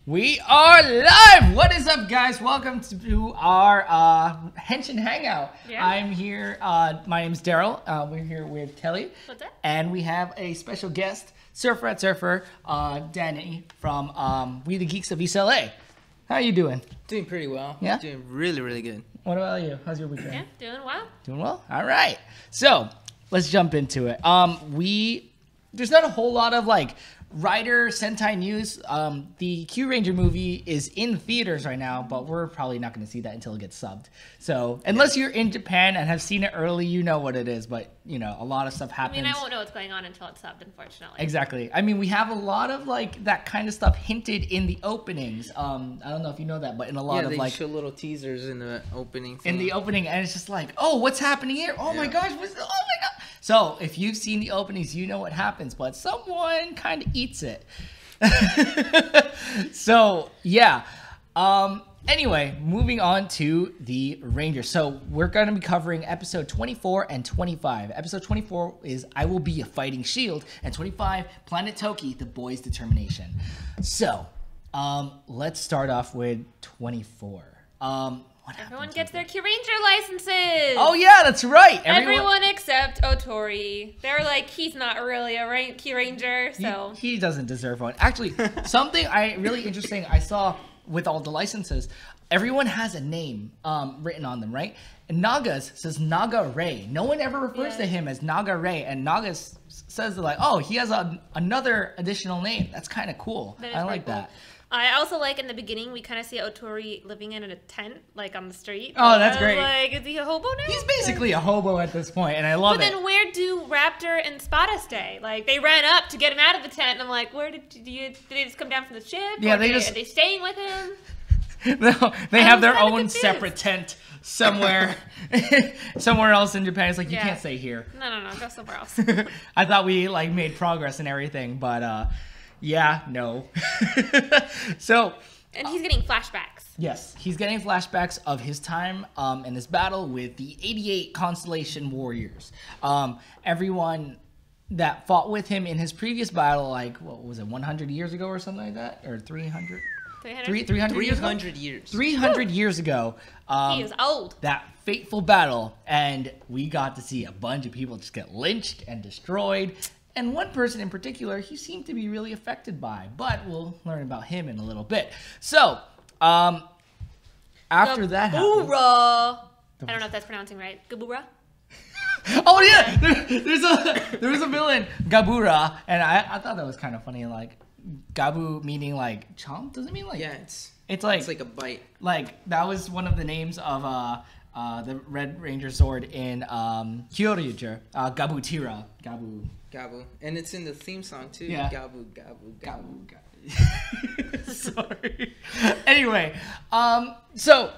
We are live! What is up, guys? Welcome to our Henshin Hangout. Yeah. I'm here. My name's Darrel. We're here with Kelly. What's up? And we have a special guest, Surfer at Surfer, Danny from We the Geeks of East LA. How are you doing? Doing pretty well. Yeah? Doing really, really good. What about you? How's your weekend? Yeah, doing well. Doing well? All right. So, let's jump into it. There's not a whole lot of, Rider Sentai news. The Kyuranger movie is in theaters right now, but we're probably not going to see that until it gets subbed. So, unless you're in Japan and have seen it early, you know what it is. But, a lot of stuff happens. I mean, I won't know what's going on until it's subbed, unfortunately. Exactly. I mean, we have a lot of, that kind of stuff hinted in the openings. I don't know if you know that, but in a lot of, they show little teasers in the opening. In the opening, and it's just like, oh, what's happening here? Oh, my gosh. Oh, my God. So, if you've seen the openings, you know what happens, but someone kind of eats it. So, yeah. Anyway, moving on to the Rangers. So, we're going to be covering episode 24 and 25. Episode 24 is I Will Be a Fighting Shield, and 25, Planet Toki, The Boy's Determination. So, let's start off with 24. Everyone gets their Kyuranger licenses. Oh, yeah, that's right. Everyone except Otori. They're like, he's not really a Kyuranger, so. He doesn't deserve one. Actually, something really interesting I saw with all the licenses, everyone has a name written on them, right? And Naga's says Naga Ray. No one ever refers to him as Naga Ray. And Naga says, oh, he has another additional name. That's kind of cool. I like that. I also like in the beginning, we kind of see Otori living in a tent, on the street. Oh, that's great. Is he a hobo now? He's basically a hobo at this point, and I love it. But then where do Raptor and Spada stay? They ran up to get him out of the tent, and I'm like, where did they just come down from the ship? Yeah, are they staying with him? No, they have their own separate tent somewhere else in Japan. It's like, you can't stay here. No, go somewhere else. I thought we made progress and everything, but yeah, no. So, and he's getting flashbacks. Yes, he's getting flashbacks of his time in this battle with the 88 Constellation Warriors. Everyone that fought with him in his previous battle, what was it, 100 years ago or something like that? Or 300? 300 years ago? 300 years. 300 years ago. He is old. That fateful battle, and we got to see a bunch of people just get lynched and destroyed. And one person in particular, he seemed to be really affected by, but we'll learn about him in a little bit. So, after that happened... I don't know if that's pronouncing right. Gabura? Oh, yeah! There was a villain, Gabura, and I thought that was kind of funny. Gabu meaning, chomp? Does it mean, Yeah, it's like a bite. That was one of the names of, the Red Ranger sword in, Kyuranger. Gabutira. Gabu. And it's in the theme song too. Yeah. Gabu, gabu, gabu. Sorry. Anyway, so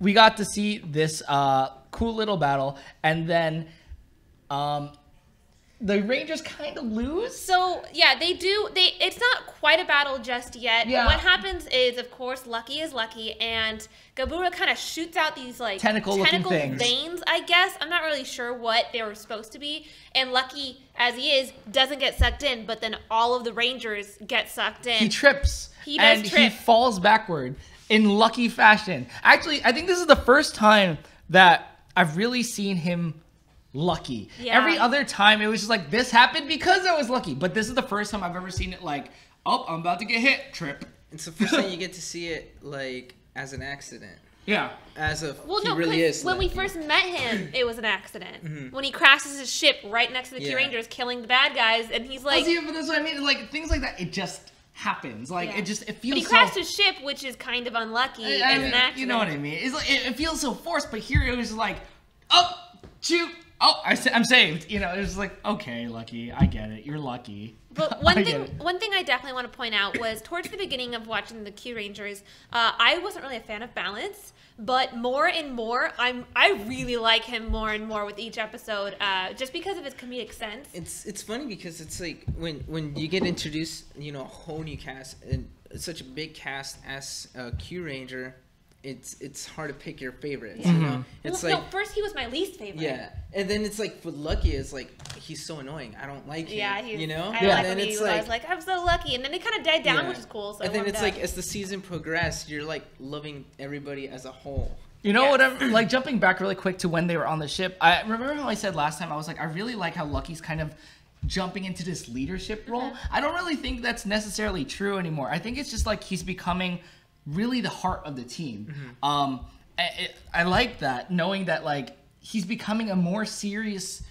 we got to see this cool little battle, and then the Rangers kind of lose. So yeah, they do. It's not quite a battle just yet. Yeah. What happens is, of course, Lucky is Lucky, and Gabura kind of shoots out these tentacle things. Veins. I guess I'm not really sure what they were supposed to be. And Lucky, as he is, doesn't get sucked in, but then all of the Rangers get sucked in. He trips. He does trip. He falls backward in Lucky fashion. Actually, I think this is the first time that I've really seen him lucky. Yeah. Every other time, it was just this happened because I was lucky. But this is the first time I've ever seen it oh, I'm about to get hit, trip. It's the first time you get to see it, as an accident. Yeah. As if he really is. When we first met him, it was an accident. Mm-hmm. When he crashes his ship right next to the Kyurangers, killing the bad guys, and he's like... but that's what I mean. Things like that, it just happens. It feels But he crashed his ship, which is kind of unlucky as an accident. You know what I mean? It's it feels so forced, but here it was oh, shoot. Oh, I'm saved. It was okay, Lucky. I get it. You're lucky. But one thing I definitely want to point out was towards the beginning of watching the Kyurangers, I wasn't really a fan of Balance, but more and more, I really like him more and more with each episode, just because of his comedic sense. It's funny because it's when you get introduced, a whole new cast and such a big cast as Kyuranger, it's hard to pick your favorites. Yeah. You know, it's well, no, first he was my least favorite. Yeah, and then it's like for Lucky, it's like he's so annoying. I don't like him. Yeah, you know. I like when I was like, I'm so lucky, and then it kind of died down, which is cool. So and then it's like as the season progressed, you're like loving everybody as a whole. You know what? I'm like jumping back really quick to when they were on the ship. I remember how I said last time. I was like, I really like how Lucky's kind of jumping into this leadership role. I don't really think that's necessarily true anymore. I think it's just like he's becoming really the heart of the team. I like that, knowing that like he's becoming a more serious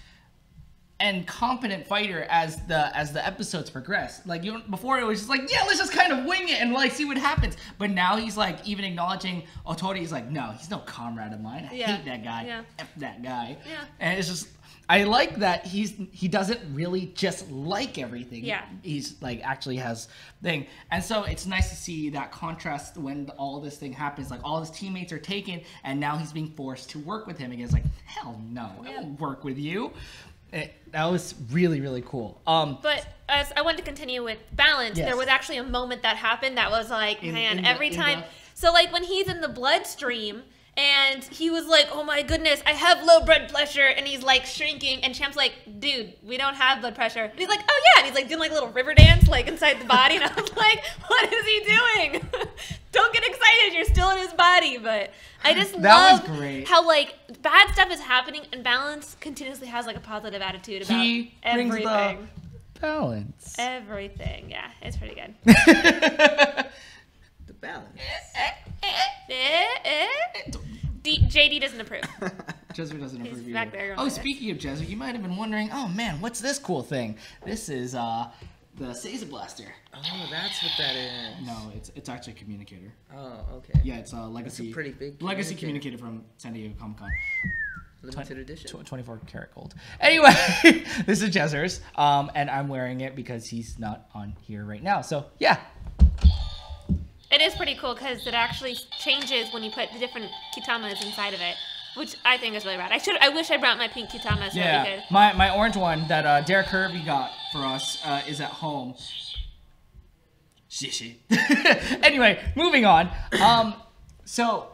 and competent fighter as the episodes progress. Like before, it was just like, yeah, let's just kind of wing it and like see what happens. But now he's like even acknowledging Otori. He's like, no, he's no comrade of mine. I hate that guy. F that guy. And it's just, I like that he doesn't really just like everything. He's like actually has thing. And so it's nice to see that contrast when all this thing happens. Like all his teammates are taken, and now he's being forced to work with him again. It's like, hell no, I won't work with you. That was really, really cool. But as I wanted to continue with Balance, there was actually a moment that happened that was like, every time. So like when he's in the bloodstream, and he was like, oh my goodness, I have low blood pressure. And he's like shrinking. And Champ's like, dude, we don't have blood pressure. And he's like, oh yeah. And he's like doing like a little river dance like inside the body. And I was like, what is he doing? Don't get excited. You're still in his body. But I just love how like bad stuff is happening and Balance continuously has like a positive attitude about everything. Brings the balance. Everything. Yeah, it's pretty good. The balance. JD doesn't approve. Jezzer doesn't approve He's back there. Oh, speaking of Jezzer, you might have been wondering, oh man, what's this cool thing? This is the Seiza Blaster. Oh, that's what that is. No, it's actually a communicator. Oh, okay. Yeah, it's a legacy. That's a pretty big legacy communicator from San Diego Comic-Con. Limited edition. 24 karat gold. Anyway, this is Jezzer's, and I'm wearing it because he's not on here right now. So yeah. It is pretty cool because it actually changes when you put the different Kyutamas inside of it, which I think is really rad. I wish I brought my pink Kyutama so we could. My orange one that Derek Kirby got for us is at home. Shishi. Anyway, moving on. So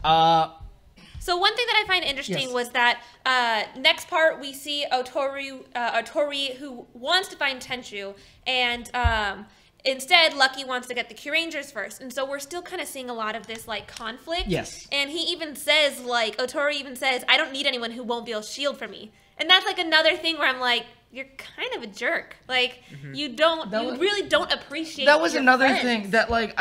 one thing that I find interesting was that next part we see Otori who wants to find Tenchu, and instead, Lucky wants to get the Kyurangers first. And so we're still kind of seeing a lot of this, like, conflict. Yes. And he even says, like, Otori even says, I don't need anyone who won't build a shield for me. And that's, like, another thing where I'm like, you're kind of a jerk. Like, you really don't appreciate that was your another friends. thing that, like,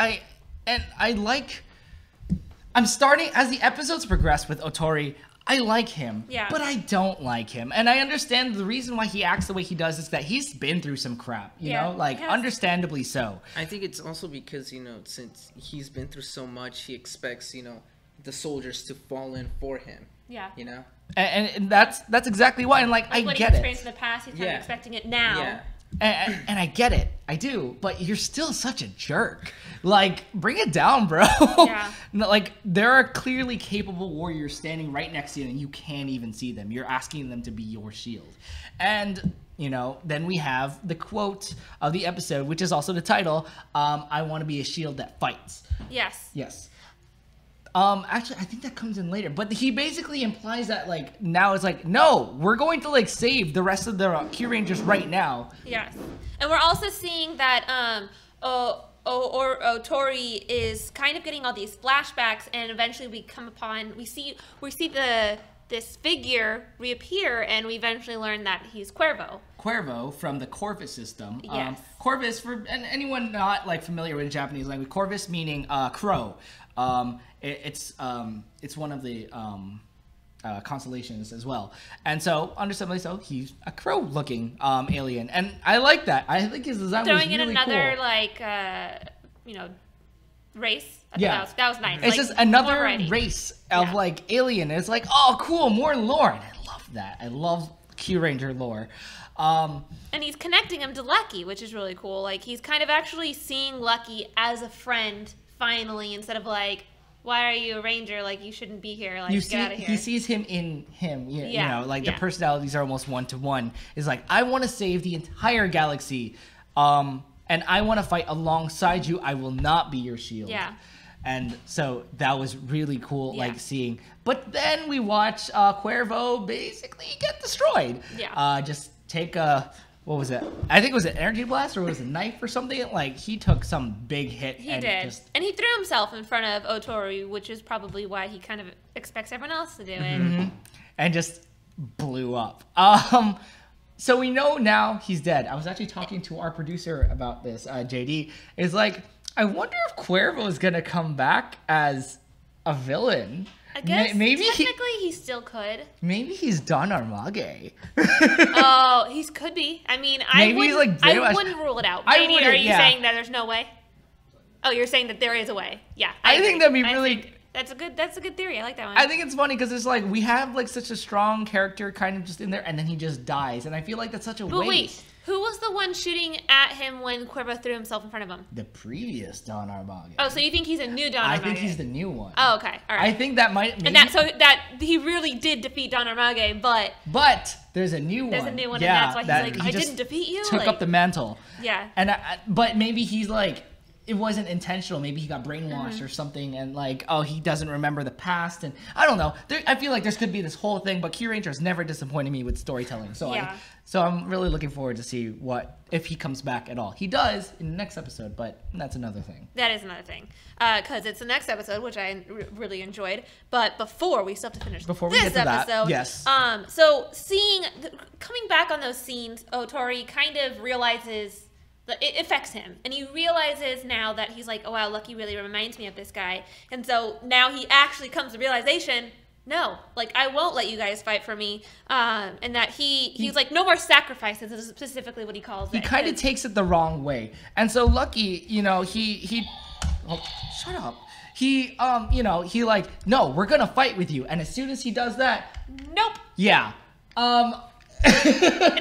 I'm starting, as the episodes progress with Otori, I like him, but I don't like him. And I understand the reason why he acts the way he does is that he's been through some crap, you know? Like, understandably so. I think it's also because, you know, since he's been through so much, he expects, you know, the soldiers to fall in for him. Yeah. You know? And that's exactly why. And, like I get it. What he experienced in the past, he's kind of expecting it now. Yeah. And I get it. I do. But you're still such a jerk. Like, bring it down, bro. Yeah. Like, there are clearly capable warriors standing right next to you and you can't even see them. You're asking them to be your shield. And, you know, then we have the quote of the episode, which is also the title, I want to be a shield that fights. Yes. Yes. Actually, I think that comes in later. But he basically implies that, like, now it's like, no, we're going to, like, save the rest of the Kyurangers right now. Yes. And we're also seeing that Otori is kind of getting all these flashbacks, and eventually we see this figure reappear, and we eventually learn that he's Cuervo. Cuervo from the Corvus system. Yes. Corvus, for anyone not, like, familiar with Japanese language, Corvus meaning crow. It's one of the constellations as well, and so understandably so, he's a crow-looking alien, and I like that. I think his design was really cool. Throwing in another like race. That was nice. It's like, just another race of like alien. It's like, oh, cool, more lore. And I love that. I love Kyuranger lore. And he's connecting him to Lucky, which is really cool. Like, he's kind of actually seeing Lucky as a friend finally, instead of like, why are you a ranger? Like, you shouldn't be here. Like, get out of here. He sees him in him. You know, like the personalities are almost one-to-one. It's like, I want to save the entire galaxy, and I want to fight alongside you. I will not be your shield. Yeah. And so that was really cool, Yeah. like seeing. But then we watch Cuervo basically get destroyed. Yeah. Just take a, what was it? I think it was an energy blast or was it a knife or something. Like he took some big hit. He and did. And he threw himself in front of Otori, which is probably why he kind of expects everyone else to do it. Mm-hmm. And just blew up. So we know now he's dead. I was actually talking to our producer about this, JD. It's like, I wonder if Cuervo is going to come back as a villain. I guess maybe technically he still could. Maybe he's Don Armage. Oh, he could be. I mean, I Maybe he's, wouldn't, like, I wouldn't rule it out. I JD, are wouldn't, you yeah. saying that there's no way? Oh, you're saying that there is a way. Yeah. I think agree. that'd be I really... think that's a good theory. I like that one. I think it's funny because it's like we have like such a strong character kind of just in there, and then he just dies, and I feel like that's such a but waste. wait, who was the one shooting at him when Cuervo threw himself in front of him? The previous Don Armage. Oh, so you think he's a new Don Armage? I think he's the new one. Oh, okay. All right. I think that might. Maybe, and that he really did defeat Don Armage, but there's a new one. there's a new one, Yeah, and that's why he's like, I just didn't defeat you. Took up the mantle. Yeah. And but maybe he's like, it wasn't intentional. Maybe he got brainwashed Mm-hmm. or something, and like, oh, he doesn't remember the past, and I don't know. I feel like there could be this whole thing, but Kyurangers never disappointed me with storytelling. So Yeah. so I'm really looking forward to see if he comes back at all. He does in the next episode, but that's another thing. That is another thing, because it's the next episode, which I really enjoyed. But before we still have to finish Before we this get to that, episode, yes. So coming back on those scenes, Otori kind of realizes that it affects him, and he realizes now that he's like, oh wow, Lucky really reminds me of this guy, and so now he actually comes to realization. No, like I won't let you guys fight for me, and that he's like no more sacrifices is specifically what he calls it. He kind of takes it the wrong way, and so Lucky, he oh, shut up. He he like, no, we're gonna fight with you, and as soon as he does that, Nope. yeah, And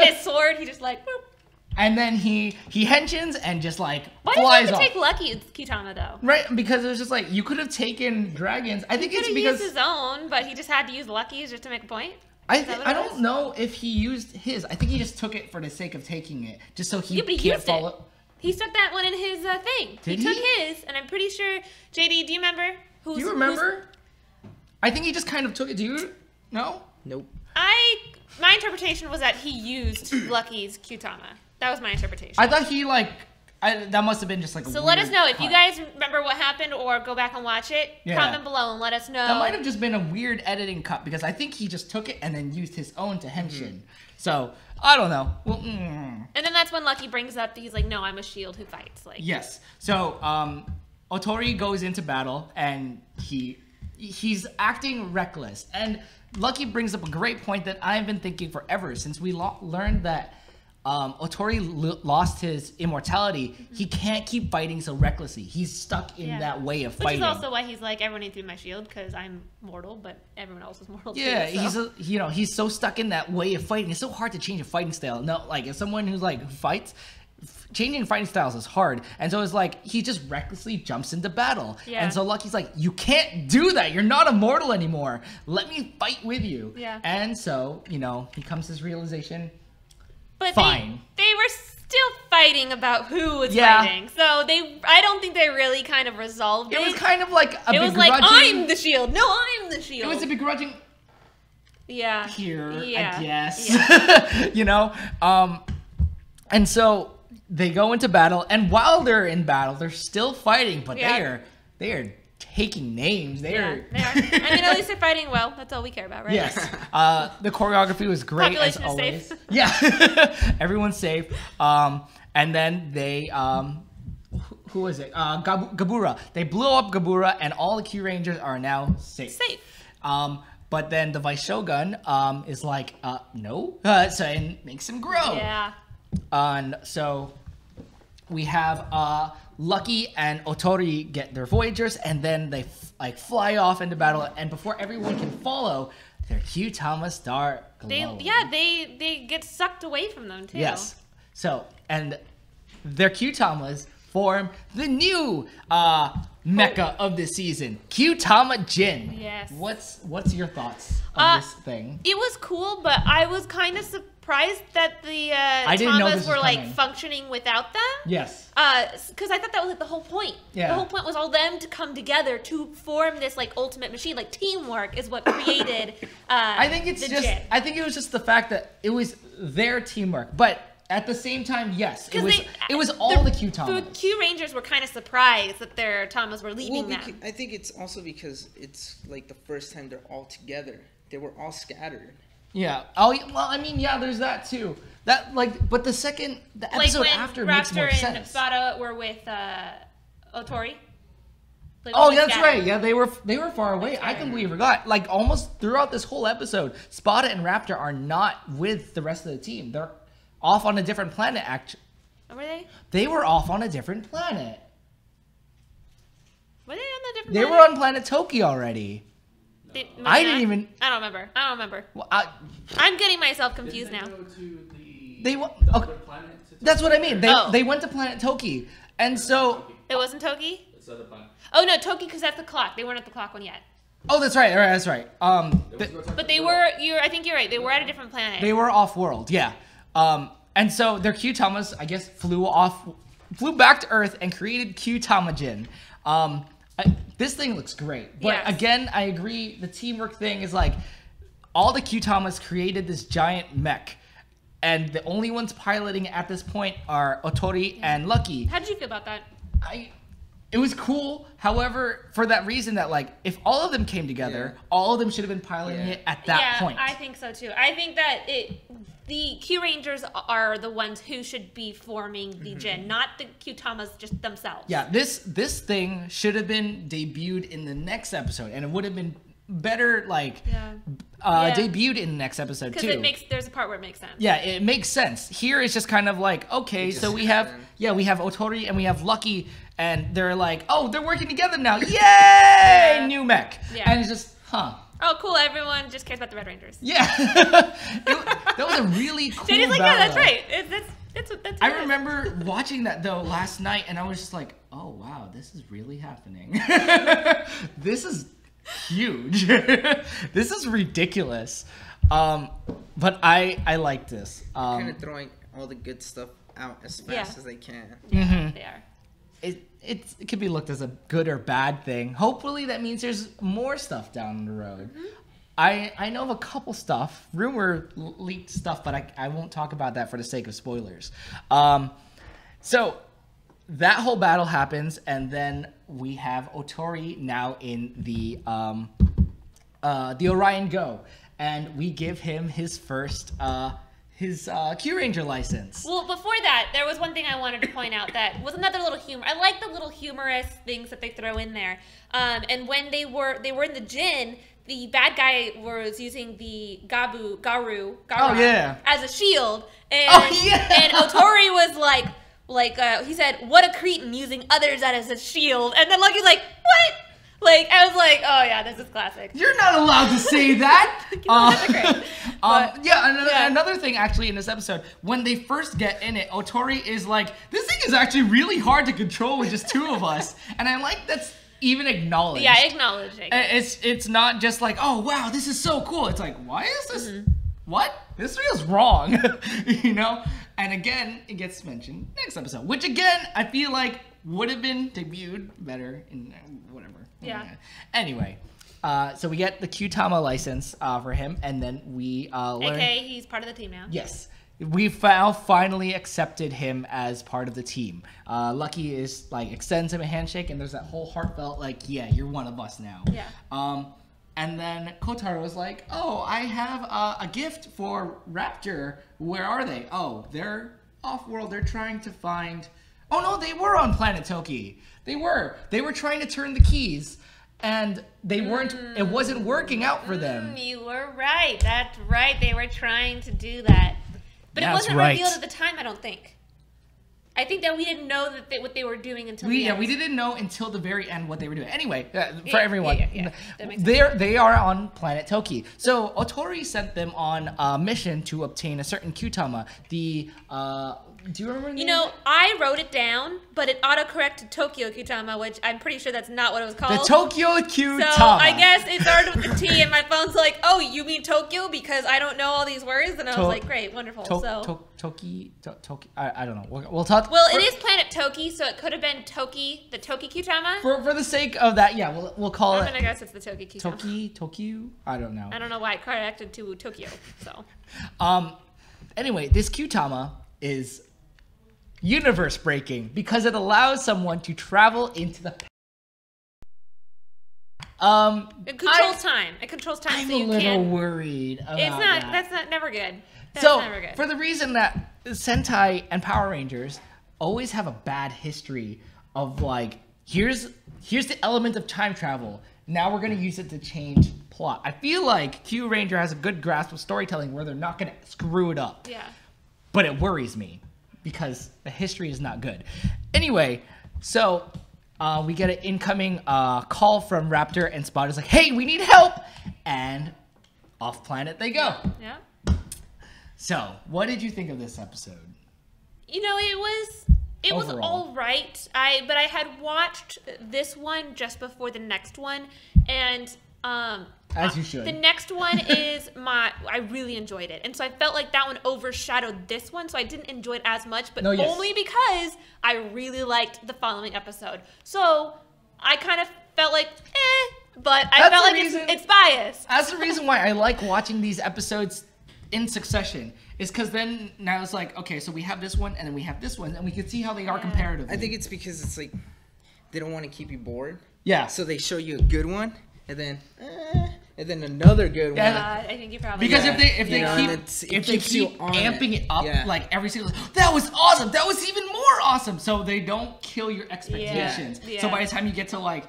his sword, he just like. Boop. and then he henshins and just like Why did flies he have off. to take Lucky's Kyutama though? Right, because it was just like you could have taken dragons. I think He it's could have because used his own, but he just had to use Lucky's just to make a point. I that what I it don't was? know if he used his. I think he just took it for the sake of taking it, just so he Yeah, but he can't used follow. it. He stuck that one in his thing. Did he took he? his, and I'm pretty sure. JD, do you remember? Do you remember? I think he just kind of took it. Do you? No. Nope. My interpretation was that he used Lucky's Kyutama. That was my interpretation. I thought he like. That must have been just like a So let us weird know if cut. you guys remember what happened, or go back and watch it. Yeah. Comment below and let us know. That might have just been a weird editing cut because I think he just took it and then used his own to henshin. So I don't know. Well, And then that's when Lucky brings up, he's like, "No, I'm a shield who fights." Like, yes. So Otori goes into battle and he's acting reckless. And Lucky brings up a great point that I've been thinking forever since we learned that Otori lost his immortality. He can't keep fighting so recklessly. He's stuck in that way of fighting. Which is also why he's like, everyone needs to be my shield because I'm mortal, but everyone else is mortal Yeah, too. So. he's so stuck in that way of fighting. It's so hard to change a fighting style. No, like as someone who's like who fights, changing fighting styles is hard. And so it's like he just recklessly jumps into battle. Yeah. And so Lucky's like, you can't do that. You're not immortal anymore. Let me fight with you. Yeah. And so he comes to this realization. But Fine. They were still fighting about who was Yeah. fighting. So I don't think they really kind of resolved it. It was kind of like a It was like, begrudging. I'm the shield. No, I'm the shield. It was a begrudging. Yeah. Here, Yeah. I guess. Yeah. And so they go into battle, and while they're in battle, they're still fighting, but Yeah. they are taking names. They Yeah, are. they are. I mean, at least they're fighting well. That's all we care about, right? Yes. The choreography was great Population as is always. safe. Yeah. Everyone's safe. And then they who was it? Gabura. They blew up Gabura, and all the Kyurangers are now safe. Safe. But then the Vice Shogun is like, no. So it makes him grow. Yeah. And so we have Lucky and Otori get their Voyagers, and then they fly off into battle. And before everyone can follow, their Kyutama start glowing. They get sucked away from them too. Yes. So and their Kyutamas form the new mecha of this season, Kyutama Jin. Yes. What's your thoughts on this thing? It was cool, but I was kind of surprised that the didn't know Tamas this were was like coming. functioning without them. Yes. Because I thought that was like the whole point. Yeah. The whole point was all them to come together to form this like ultimate machine. Like teamwork is what created. I think it's the just. Jin. I think it was just the fact that it was their teamwork, but at the same time, yes, it was all the Kyutamas. The Kyurangers were kind of surprised that their Tamas were leaving them. I think it's also because it's like the first time they're all together. They were all scattered. Yeah. Oh, well, I mean, yeah, there's that too. That but the episode when after Raptor makes more and sense. Spada were with Otori. Like, Oh, when that's scattered. right. Yeah, they were far away. I completely forgot. Like almost throughout this whole episode, Spada and Raptor are not with the rest of the team. They're off on a different planet. Were they? They were off on a different planet. Were they on the different? They were on Planet Toki already. I didn't even. I don't remember. Well, I'm getting myself confused now. okay, that's what I mean. They went to Planet Toki, and so. It wasn't Toki? It's other planet. Oh no, Toki, because that's the clock. They weren't at the clock one yet. Oh, that's right. That's right. But they were. I think you're right. They were at a different planet. They were off world. Yeah. And so their Kyutamas, I guess, flew back to Earth and created Kyutama Jin. This thing looks great, but Yes. again, I agree. The teamwork thing is like all the Kyutamas created this giant mech, and the only ones piloting it at this point are Otori and Lucky. How did you feel about that? It was cool. However, for that reason that like if all of them came together, all of them should have been piloting it at that point. I think so too. I think that the Kyurangers are the ones who should be forming the Jin, not the Kyutamas just themselves. Yeah, this thing should have been debuted in the next episode, and it would have been better debuted in the next episode too. Because there's a part where it makes sense. Yeah, it makes sense. Here it's just kind of like, okay, so we have Otori and we have Lucky, and they're like, oh, they're working together now. Yay! New mech. Yeah. And it's just, huh. Oh, cool. Everyone just cares about the Red Rangers. Yeah. That was a really cool Shady's like, battle. yeah, that's right. That's what I remember watching that though last night, and I was just like, oh wow, this is really happening. This is huge. This is ridiculous. But I like this. Kind of throwing all the good stuff out as fast as they can. They are. It could be looked as a good or bad thing. Hopefully that means there's more stuff down the road. I know of a couple stuff, rumor leaked stuff, but I won't talk about that for the sake of spoilers. So that whole battle happens, and then we have Otori now in the Orion Go, and we give him his first Kyuranger license. Well, before that, there was one thing I wanted to point out that was another little humor. I like the little humorous things that they throw in there. And when they were in the Jin, the bad guy was using the Garu as a shield, and and Otori was like he said, "What a cretin using others as a shield," and then Lucky's like, "What?" Like, I was like, oh yeah, this is classic. You're not allowed to say that. Great. Another thing actually in this episode, when they first get in it, Otori is like, this thing is actually really hard to control with just two of us. And I like that's even acknowledged. Yeah, acknowledging. It's not just like, oh wow, this is so cool. It's like, why is this? What? This feels wrong. You know? And again, it gets mentioned next episode, which again, I feel like would have been debuted better in whatever. Yeah. Anyway, so we get the Kyutama license for him, and then we learn. AKA, he's part of the team now. Yes. We finally accepted him as part of the team. Lucky is like extends him a handshake, and there's that whole heartfelt like, yeah, you're one of us now. Yeah. And then Kotaro was like, oh, I have a gift for Raptor. Where are they? Oh, they're off-world. They're trying to find... Oh, no, they were on Planet Toki. They were. They were trying to turn the keys, and they weren't... It wasn't working out for them. You were right. That's right. They were trying to do that. But it wasn't revealed at the time, I don't think. I think that we didn't know that what they were doing until the end. We didn't know until the very end what they were doing. Anyway, for everyone, That makes sense. they are on Planet Toki. So Otori sent them on a mission to obtain a certain Kyutama, the Do you remember? You know, I wrote it down, but it autocorrected Tokyo Kyutama, which I'm pretty sure that's not what it was called. The Tokyo Kyutama. So I guess it started with the T, and my phone's like, "Oh, you mean Tokyo?" Because I don't know all these words, and I was like, "Great, wonderful." Toki. I don't know. We'll talk. Well, it is Planet Toki, so it could have been Toki, the Toki Kyutama. For the sake of that, yeah, we'll call it. I guess it's the Toki Kyutama. Tokyo. I don't know. I don't know why it corrected to Tokyo. So. Anyway, this Kyutama is universe breaking because it allows someone to travel into the it controls time. It controls time, I'm so you a little can't. worried about It's not. that. That's not never good. That's So never good. for the reason that Sentai and Power Rangers always have a bad history of like, here's the element of time travel. Now we're gonna use it to change plot. I feel like Kyuranger has a good grasp of storytelling where they're not gonna screw it up. Yeah. But it worries me because the history is not good. Anyway, so we get an incoming call from Raptor, and Spot is like, "Hey, we need help!" And off planet they go. Yeah. So, what did you think of this episode? You know, it was Overall. all right. But I had watched this one just before the next one, and As you should. the next one is I really enjoyed it, and so I felt like that one overshadowed this one, so I didn't enjoy it as much, but only because I really liked the following episode. So I kind of felt like, but I felt like it's biased. That's the reason why I like watching these episodes in succession, is because then now it's like, okay, so we have this one, and then we have this one, and we can see how they are comparatively. I think it's because it's like they don't want to keep you bored. Yeah. So they show you a good one, and then another good one. I think you probably Because did. if they keep amping it up, like every single, that was awesome, that was even more awesome, so they don't kill your expectations. Yeah. So by the time you get to like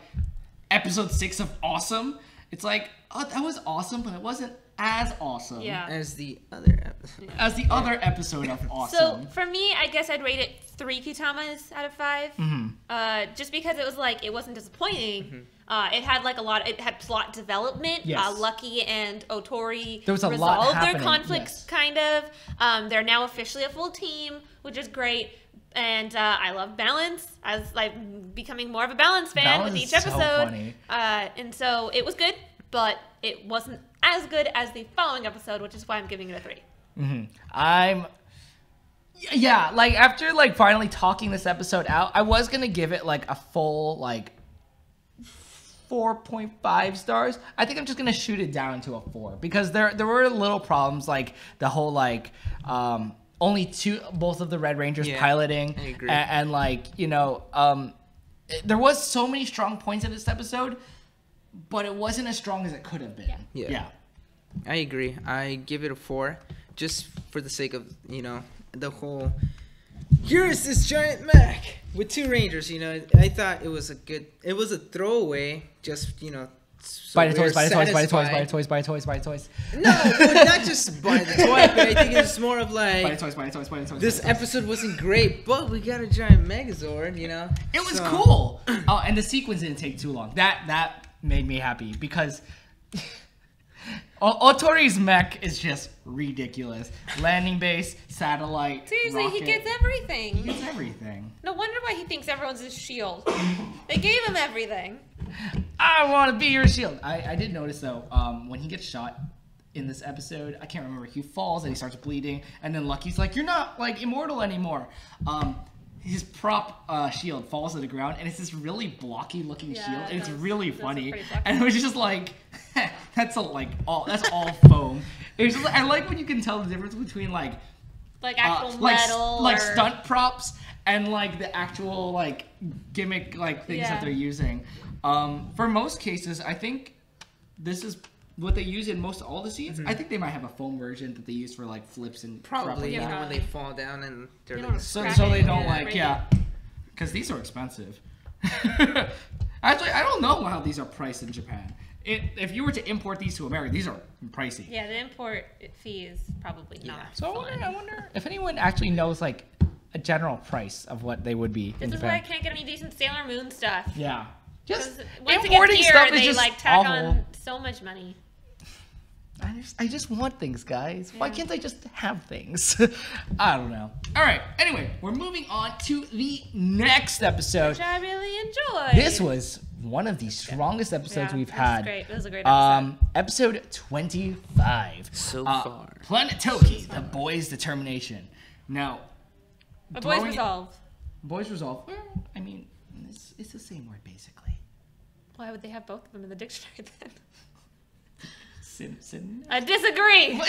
episode 6 of awesome, it's like, oh, that was awesome, but it wasn't as awesome as the other episode. As the other episode of awesome. So for me, I guess I'd rate it 3 Kyutamas out of 5. Just because it was like, it wasn't disappointing. It had like it had plot development. Yes. Lucky and Otori there was a lot resolved their happening, conflicts, kind of. They're now officially a full team, which is great. And I love balance, as like becoming more of a balance fan with each episode. So funny. And so it was good, but it wasn't as good as the following episode, which is why I'm giving it a 3. Like after like finally talking this episode out, I was gonna give it like a full like 4.5 stars. I think I'm just gonna shoot it down to a 4 because there were little problems, like the whole like only both of the Red Rangers piloting, I agree. And like, you know, there was so many strong points in this episode, but it wasn't as strong as it could have been. Yeah. I agree. I give it a 4, just for the sake of, you know, the whole. Here's this giant mech with 2 Rangers. You know, I thought it was a throwaway. Just, you know. So buy the toys. Buy the toys. No, well, not just buy the toy, but I think it's more of like. Buy the toys. This episode wasn't great, but we got a giant Megazord, you know. It was cool. Oh, and the sequence didn't take too long. That made me happy because Otori's mech is just ridiculous. Landing base, satellite, Seriously, rocket. he gets everything. He gets everything. No wonder why he thinks everyone's his shield. They gave him everything. I want to be your shield. I did notice though, when he gets shot in this episode, I can't remember, he falls and he starts bleeding, and then Lucky's like, "You're not like immortal anymore." His prop shield falls to the ground, and it's this really blocky looking shield, and it's really funny. And it was just like, that's all foam. It was just, I like when you can tell the difference between like actual metal, like stunt props, and like the actual like gimmick like things that they're using. For most cases, I think this is what they use in most all the scenes. I think they might have a foam version that they use for like flips and probably, you know, Yeah. when they fall down and they're You like don't so scratch they it, don't yeah, because these are expensive. Actually, I don't know how these are priced in Japan. If you were to import these to America, these are pricey. Yeah, the import fee is probably not. So I wonder if anyone actually knows like a general price of what they would be. This is why I can't get any decent Sailor Moon stuff. Yeah. Just Once it importing gets here, stuff is they just like tack awful. on so much money. I just want things, guys. Why can't I just have things? I don't know. All right. Anyway, we're moving on to the next episode. Which I really enjoyed. This was one of the strongest episodes we've had. Great. It was a great episode. Episode 25. So far. Planet Toki, the boys' determination. Now, A boys' resolve. Boys' resolve. Well, I mean, it's the same word, basically. Why would they have both of them in the dictionary then? Sin. I disagree.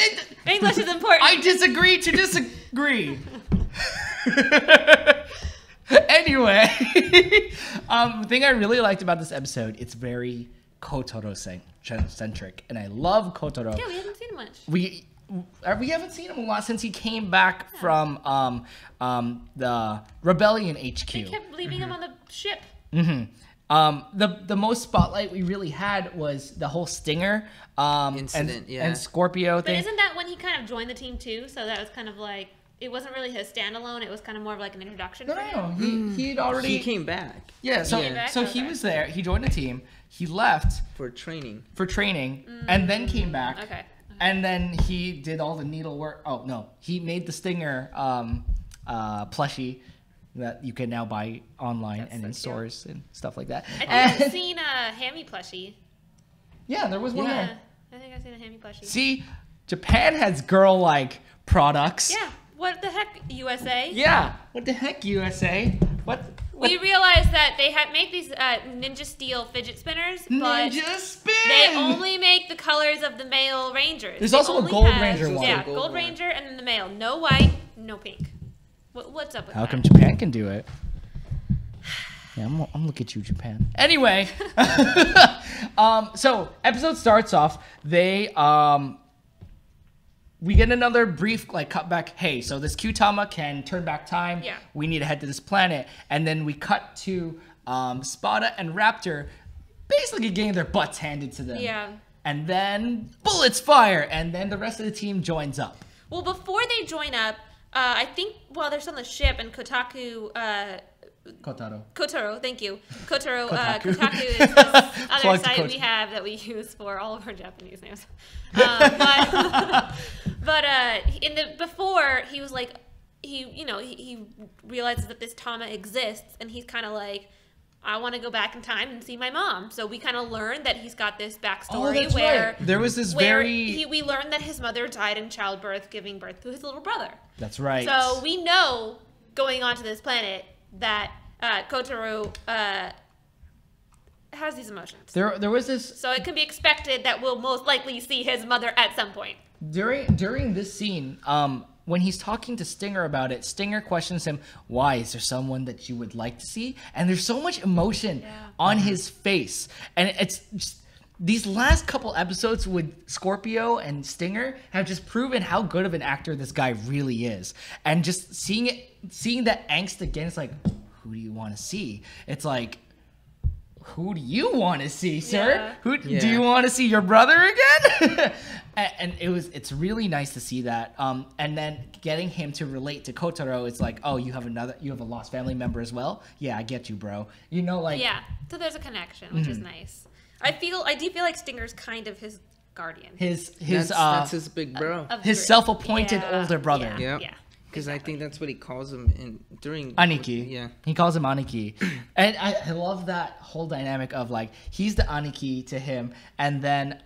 English is important. I disagree to disagree. Anyway, the thing I really liked about this episode, it's very Kotaro-centric, and I love Kotaro. Yeah, we haven't seen him much. We haven't seen him a lot since he came back from the Rebellion HQ. They kept leaving him on the ship. The most spotlight we really had was the whole Stinger incident, and Scorpio thing. But isn't that when he kind of joined the team too? So that was kind of like, it wasn't really his standalone. It was kind of more of like an introduction. No, he'd already. He came back. Yeah, so he was there. He joined the team. He left for training, and then came back. Okay. And then he did all the needlework. Oh no, he made the Stinger plushie that you can now buy online and in stores and stuff like that. I think I've seen a Hammy plushie. Yeah, there was one there. I think I've seen a Hammy plushie. See, Japan has girl-like products. Yeah. What the heck, USA? Yeah. What the heck, USA? What? We realized that they make these Ninja Steel fidget spinners, but they only make the colors of the male Rangers. There's also a Gold Ranger one. Yeah, Gold Ranger and then the male. No white, no pink. What's up with that? How come Japan can do it? Yeah, I'm looking at you, Japan. Anyway, so episode starts off. We get another brief cut back. Hey, so this Kyutama can turn back time. Yeah. We need to head to this planet, and then we cut to Spada and Raptor, basically getting their butts handed to them. Yeah. And then bullets fire, and then the rest of the team joins up. Well, before they join up, I think while they're still on the ship and Kotaro, thank you. Kotaku is this other site we have that we use for all of our Japanese names. But before he was like, he realizes that this Tama exists, and he's kind of like, I want to go back in time and see my mom. So we kind of learned that he's got this backstory where there was this we learned that his mother died in childbirth, giving birth to his little brother. That's right. So we know going onto this planet that Kotaro has these emotions. There was this. So it can be expected that we'll most likely see his mother at some point. During this scene, when he's talking to Stinger about it, Stinger questions him, why? Is there someone that you would like to see? And there's so much emotion on his face. And it's just, these last couple episodes with Scorpio and Stinger have just proven how good of an actor this guy really is. And just seeing that angst again, it's like, who do you want to see? It's like, who do you want to see, sir? Yeah. Do you want to see your brother again? And it's really nice to see that. And then getting him to relate to Kotaro, it's like, oh, you have a lost family member as well? Yeah, I get you, bro. Yeah. So there's a connection, which is nice. I do feel like Stinger's kind of his guardian. That's his big bro. His self-appointed older brother. Yeah. Because I think that's what he calls him during Aniki. Yeah. He calls him Aniki. And I love that whole dynamic of he's the Aniki to him, and then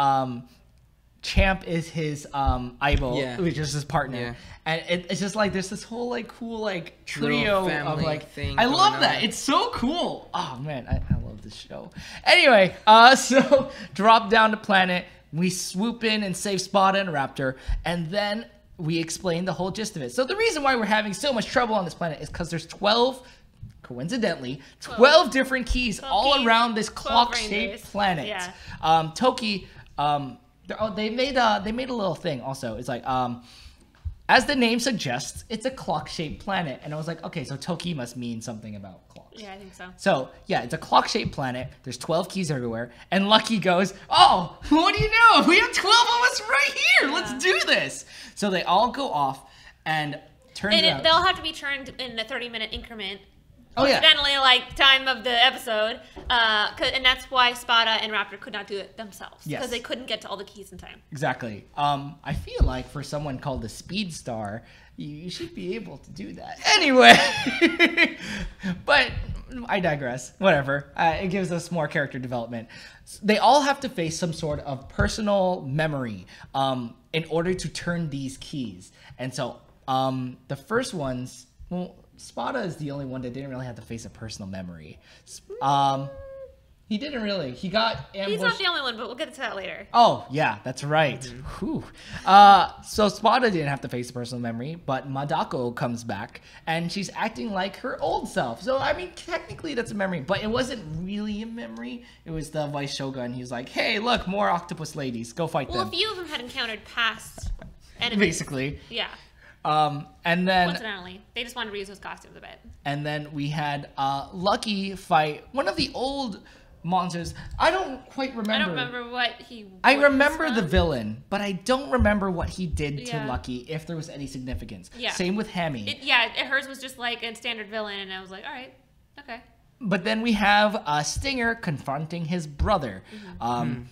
Champ is his Aibo, which is his partner. Yeah. And it's just there's this whole cool trio of thing. I love that. It's so cool. Oh man, I love this show. Anyway, so drop down to planet, we swoop in and save Spada and Raptor, and then we explain the whole gist of it. So the reason why we're having so much trouble on this planet is because there's 12 different keys all around this clock-shaped planet. Yeah. Toki, they made a little thing also. It's as the name suggests, it's a clock-shaped planet. And I was like, okay, so Toki must mean something about clocks. Yeah, I think so. So, yeah, it's a clock-shaped planet. There's 12 keys everywhere. And Lucky goes, oh, what do you know? We have 12 of us right here. Yeah. Let's do this. So they all go off, and turns out... they'll have to be turned in a 30-minute increment Oh, yeah. Coincidentally, like, time of the episode. And that's why Spada and Raptor could not do it themselves. Yes. Because they couldn't get to all the keys in time. Exactly. I feel like for someone called the Speed Star, you should be able to do that. Anyway, but I digress. Whatever. It gives us more character development. They all have to face some sort of personal memory in order to turn these keys. And so the first ones, well, Spada is the only one that didn't really have to face a personal memory. He didn't really. He got ambushed. He's not the only one, but we'll get to that later. Oh, yeah, that's right. Whew. So Spada didn't have to face a personal memory, but Madako comes back, and she's acting like her old self. So, I mean, technically that's a memory, but it wasn't really a memory. It was the Vice Shogun. He was like, hey, look, more octopus ladies. Go fight them. Well, a few of them had encountered past enemies. Basically. Yeah. And then... Coincidentally. They just wanted to reuse those costumes a bit. And then we had Lucky fight one of the old... monsters. I don't quite remember. I don't remember what he. I remember the villain, but I don't remember what he did to Yeah. Lucky, if there was any significance. Yeah. Same with Hemi. Hers was just like a standard villain, and I was like, all right, okay. But then we have Stinger confronting his brother. Garu.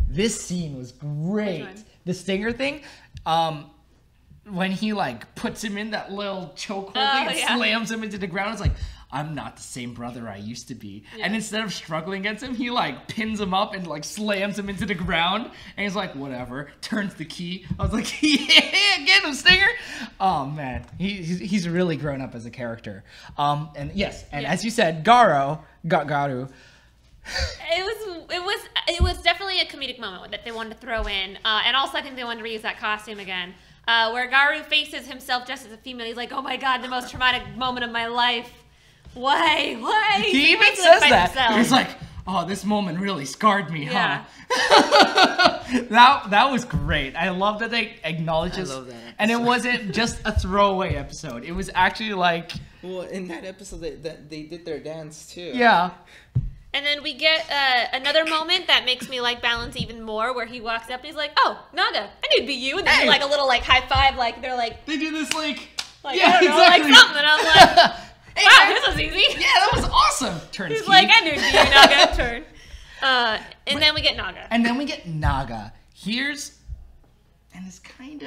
This scene was great. Which one? The Stinger thing. When he like puts him in that little chokehold thing and yeah. slams him into the ground, it's like, I'm not the same brother I used to be. Yeah. And instead of struggling against him, he like pins him up and like slams him into the ground. And he's like, whatever, turns the key. I was like, yeah, get him, Stinger. Oh man, he's really grown up as a character. And yes, and as you said, Garu. It was definitely a comedic moment that they wanted to throw in, and also I think they wanted to reuse that costume again, where Garu faces himself just as a female. He's like, "Oh my god, the most traumatic moment of my life. Why?" He even says that. He's like, "Oh, this moment really scarred me, Yeah. huh?" that was great. I love that they acknowledge this, I love that and it episode. wasn't just a throwaway episode. It was actually like, Well, in that episode, they did their dance too. yeah. And then we get another moment that makes me like Balance even more, where he walks up and he's like, "Oh, Naga, I need to be you," and they do like a little like high five, like they're like They do this like I yeah, don't know, exactly. like something. And I'm like, Hey, wow, man. this was easy. Yeah, that was awesome. Turns He's key. like, "I knew it'd be you, Naga." Turn. And then we get Naga. And then we get Naga. And this kind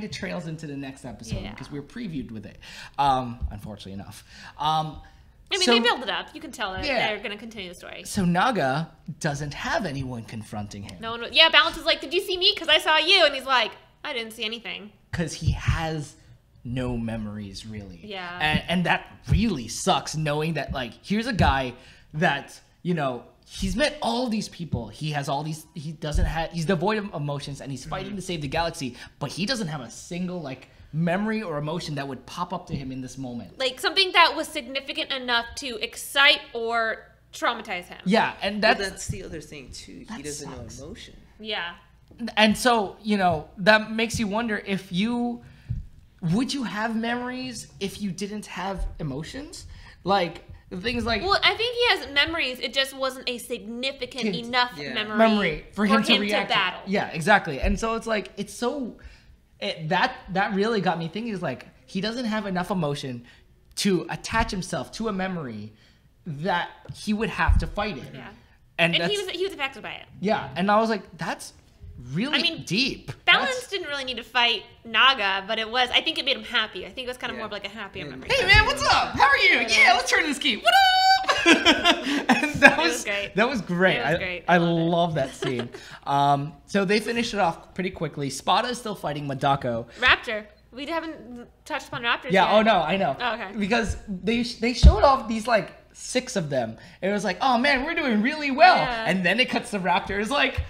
of trails into the next episode Yeah. because we were previewed with it. Unfortunately enough. I mean, so- they build it up. You can tell that Yeah. they're going to continue the story. So Naga doesn't have anyone confronting him No one. Yeah, Balance is like, "Did you see me? Because I saw you." And he's like, "I didn't see anything." because he has no memories really. Yeah. And that really sucks, knowing that like here's a guy that he's met all these people. He has all these. He's devoid of emotions, and he's fighting to save the galaxy. But he doesn't have a single like memory or emotion that would pop up to him in this moment. Like something that was significant enough to excite or traumatize him. Yeah, and But that's that's the other thing too. That He doesn't sucks. know emotion. Yeah. and so that makes you wonder if would you have memories if you didn't have emotions, like things like Well, I think he has memories. It just wasn't a significant enough Yeah. memory for him to to react battle. Yeah, exactly. And so it's like that really got me thinking. Is like he doesn't have enough emotion to attach himself to a memory that he would have to fight it. Yeah. And And that's, he was affected by it. yeah, and I was like, that's really I mean, deep. Balance That's- didn't really need to fight Naga, but I think it made him happy. I think it was kind of Yeah. more of like a happier memory. Hey man, what's up? How are you? Yeah, let's turn this key. What up? And that was was great. That was great. It was great. I I loved it. love that scene. So they finished it off pretty quickly. Spada is still fighting Madako. Raptor. We haven't touched upon Raptors Yeah. yet. Oh no, I know. Oh, okay. Because they showed off these like 6 of them. It was like, oh man, we're doing really well. Yeah. And then it cuts to Raptor. It's like,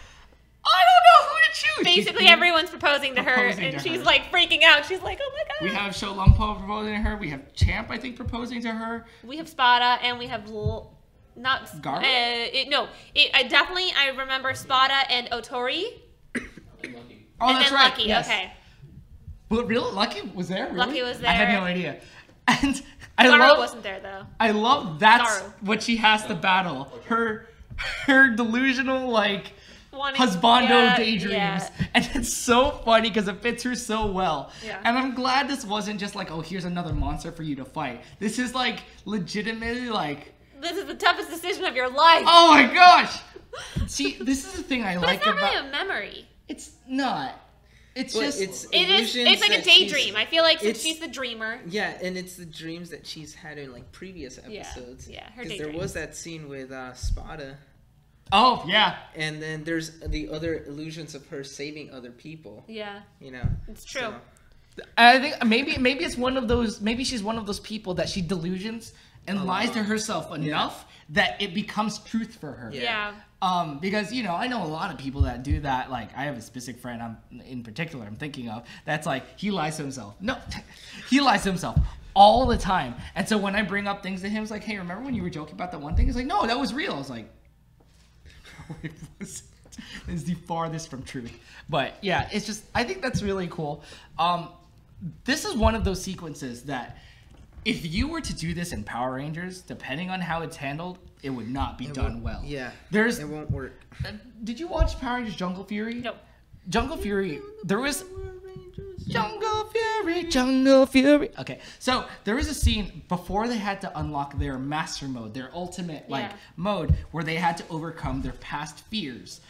I don't know who to choose. Basically, She's- everyone's proposing to her, Proposing and to she's her. like freaking out. She's like, "Oh my god!" We have Sholumpo proposing to her. We have Champ, I think, proposing to her. We have Spada, and we have not Garu? I remember Spada and Otori, Oh, and that's then right. Lucky. Yes. Okay, But really, Lucky was there. Really? Lucky was I had there. no idea. And I Garu love. wasn't there though. I love that's Garu. what she has to battle. Her delusional like husbando daydreams. And it's so funny because it fits her so well. Yeah. And I'm glad this wasn't just like, oh, here's another monster for you to fight. This is like legitimately like... This is the toughest decision of your life. Oh my gosh! See, this is the thing I like about... It's not about... really a memory. It's not. It's Well, just... It's like a daydream. I feel like since she's the dreamer. Yeah, and it's the dreams that she's had in like previous episodes. Yeah, her Because daydreams. there was that scene with Spada. Oh, yeah. And then there's the other illusions of her saving other people. Yeah. You know. It's true. So. I think maybe it's one of those... Maybe she's one of those people that she delusions and lies to herself enough that it becomes truth for her. Yeah. Because, you know, I know a lot of people that do that. Like, I have a specific friend in particular I'm thinking of that's like, he lies to himself. No, he lies to himself all the time. And so when I bring up things to him, it's like, hey, remember when you were joking about that one thing? He's like, no, that was real. I was like, it wasn't. It's the farthest from truth. But yeah, it's just, I think that's really cool. This is one of those sequences that if you were to do this in Power Rangers, depending on how it's handled, it would not be done well. Yeah. It won't work. Did you watch Power Rangers Jungle Fury? No. Jungle Fury, there was... Jungle Fury. Okay, so there was a scene before they had to unlock their master mode, their ultimate mode, where they had to overcome their past fears.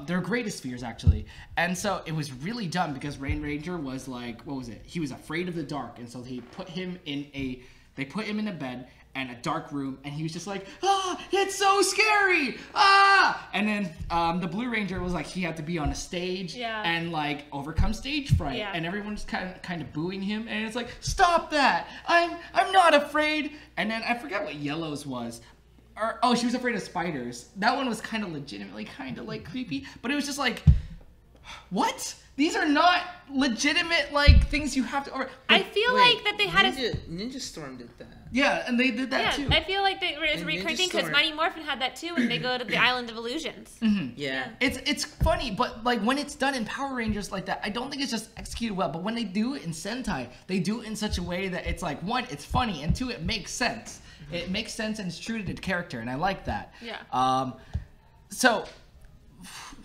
Their greatest fears, actually. And so it was really dumb because Rain Ranger was like, what was it? He was afraid of the dark. And so they put him in a bed and a dark room. And he was just like, it's so scary. And then the Blue Ranger was like, he had to be on a stage and like overcome stage fright. Yeah. And everyone's kind of booing him. And it's like, stop that. I'm not afraid. And then I forgot what Yellow's was. She was afraid of spiders. That one was kind of legitimately kind of like creepy, but it was just like, what? These are not legitimate like things you have to. I feel like that they had Ninja Storm did that. Yeah, and they did that too. I feel like it's a recurring thing because Mighty Morphin had that too when they go to the Island of Illusions. Mm-hmm. Yeah. It's funny, but like when it's done in Power Rangers like that, I don't think it's just executed well. But when they do it in Sentai, they do it in such a way that it's like, one, it's funny, and two, it makes sense. It makes sense and it's true to the character, and I like that. Yeah. So,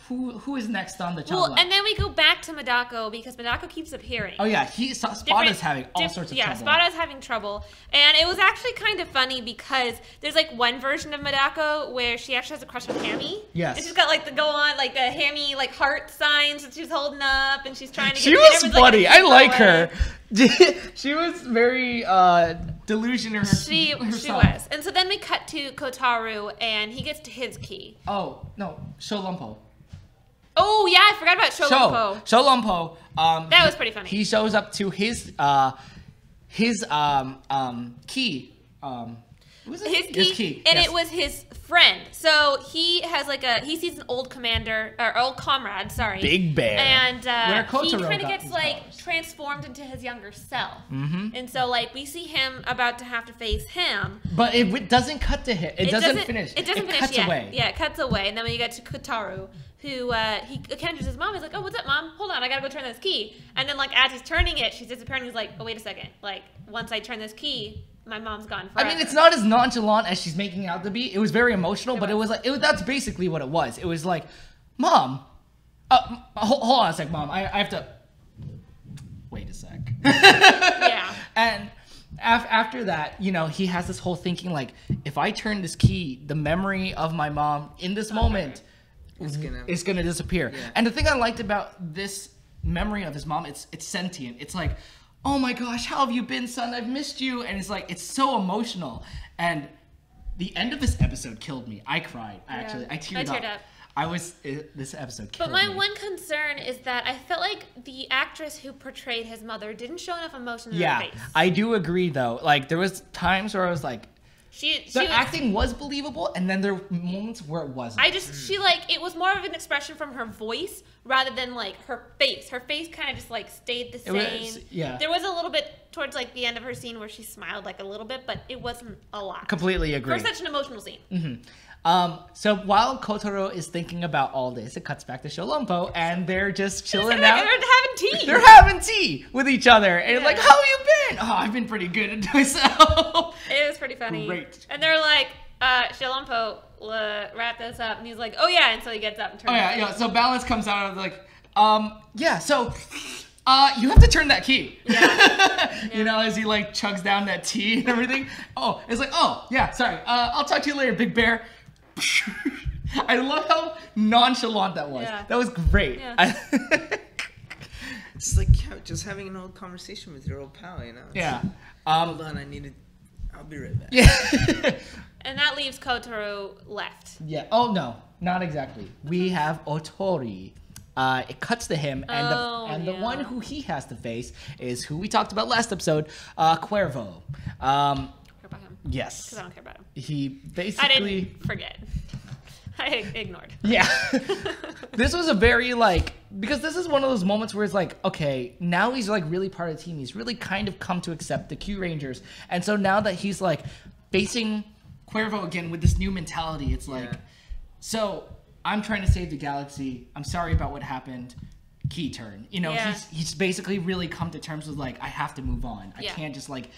who is next on the channel? Well, and then we go back to Madako because Madako keeps appearing. Oh yeah, Spada's having all sorts of trouble. Yeah, Spada's having trouble, and it was actually kind of funny because there's like one version of Madako where she actually has a crush on Hammy. Yes. And she's got like the Hammy like heart signs that she's holding up, and she's trying to. She was funny. I like her. She was very delusional. She was. And so then we cut to Kotaro, and he gets to his key. Oh no, Sholompo. Oh yeah, I forgot about Sholompo. Sholompo. That was pretty funny. He shows up to his key. His key, and it was his friend. So he has he sees an old comrade, Big Bear, and he kind of gets powers. transformed into his younger self. Mm-hmm. And so we see him about to have to face him, but it doesn't cut to him. It doesn't finish. It doesn't finish cuts yet. away. Yeah, it cuts away, and then when you get to Kotaro, who he encounters his mom. He's like, "Oh, what's up, mom? Hold on, I gotta go turn this key." And then as he's turning it, she's disappearing. He's like, "Oh, wait a second. Once I turn this key, my mom's gone forever." I mean, it's not as nonchalant as she's making out to be. It was very emotional, but it was that's basically what it was. It was like, Mom, hold on a sec, Mom. I have to wait a sec. Yeah. And after that, he has this whole thinking if I turn this key, the memory of my mom in this moment is gonna disappear. Yeah. And the thing I liked about this memory of his mom, it's sentient. It's like, oh my gosh, how have you been, son? I've missed you. And it's so emotional. And the end of this episode killed me. I cried, actually. I teared up. This episode killed me. But my one concern is that I felt like the actress who portrayed his mother didn't show enough emotion in her face. Yeah, I do agree, though. There was times where I was like, acting was believable, and then there were moments where it wasn't. It was more of an expression from her voice rather than her face. Her face kind of just stayed the same. There was a little bit towards the end of her scene where she smiled a little bit, but it wasn't a lot. Completely agree. For such an emotional scene. Mm-hmm. So while Kotaro is thinking about all this, it cuts back to Sholompo, and they're just chilling out. They're having tea. They're having tea with each other, and how have you been? Oh, I've been pretty good at myself. It was pretty funny. Great. And they're like, Sholompo, wrap this up. And he's like, oh yeah. And so he gets up and turns. Oh yeah. So Balance comes out of like, yeah. So, you have to turn that key. Yeah. You know, as he like chugs down that tea and everything. Oh, it's like, oh yeah, sorry. I'll talk to you later, Big Bear. I love how nonchalant that was. Yeah. That was great. Yeah. It's like just having an old conversation with your old pal, you know? Yeah. Hold on, I'll be right back. Yeah. And that leaves Kotaro left. Yeah. Oh no, not exactly. We have Otori. It cuts to him, and the one who he has to face is who we talked about last episode, Cuervo. Care about him. Yes. Because I don't care about him. He basically. I didn't forget. I ignored. Yeah. This was a very because this is one of those moments where it's like, okay, now he's like really part of the team. He's really kind of come to accept the Kyurangers. And so now that he's like facing Cuervo again with this new mentality, it's like, so I'm trying to save the galaxy. I'm sorry about what happened. Key turn. You know, he's basically really come to terms with like, I have to move on. I can't just like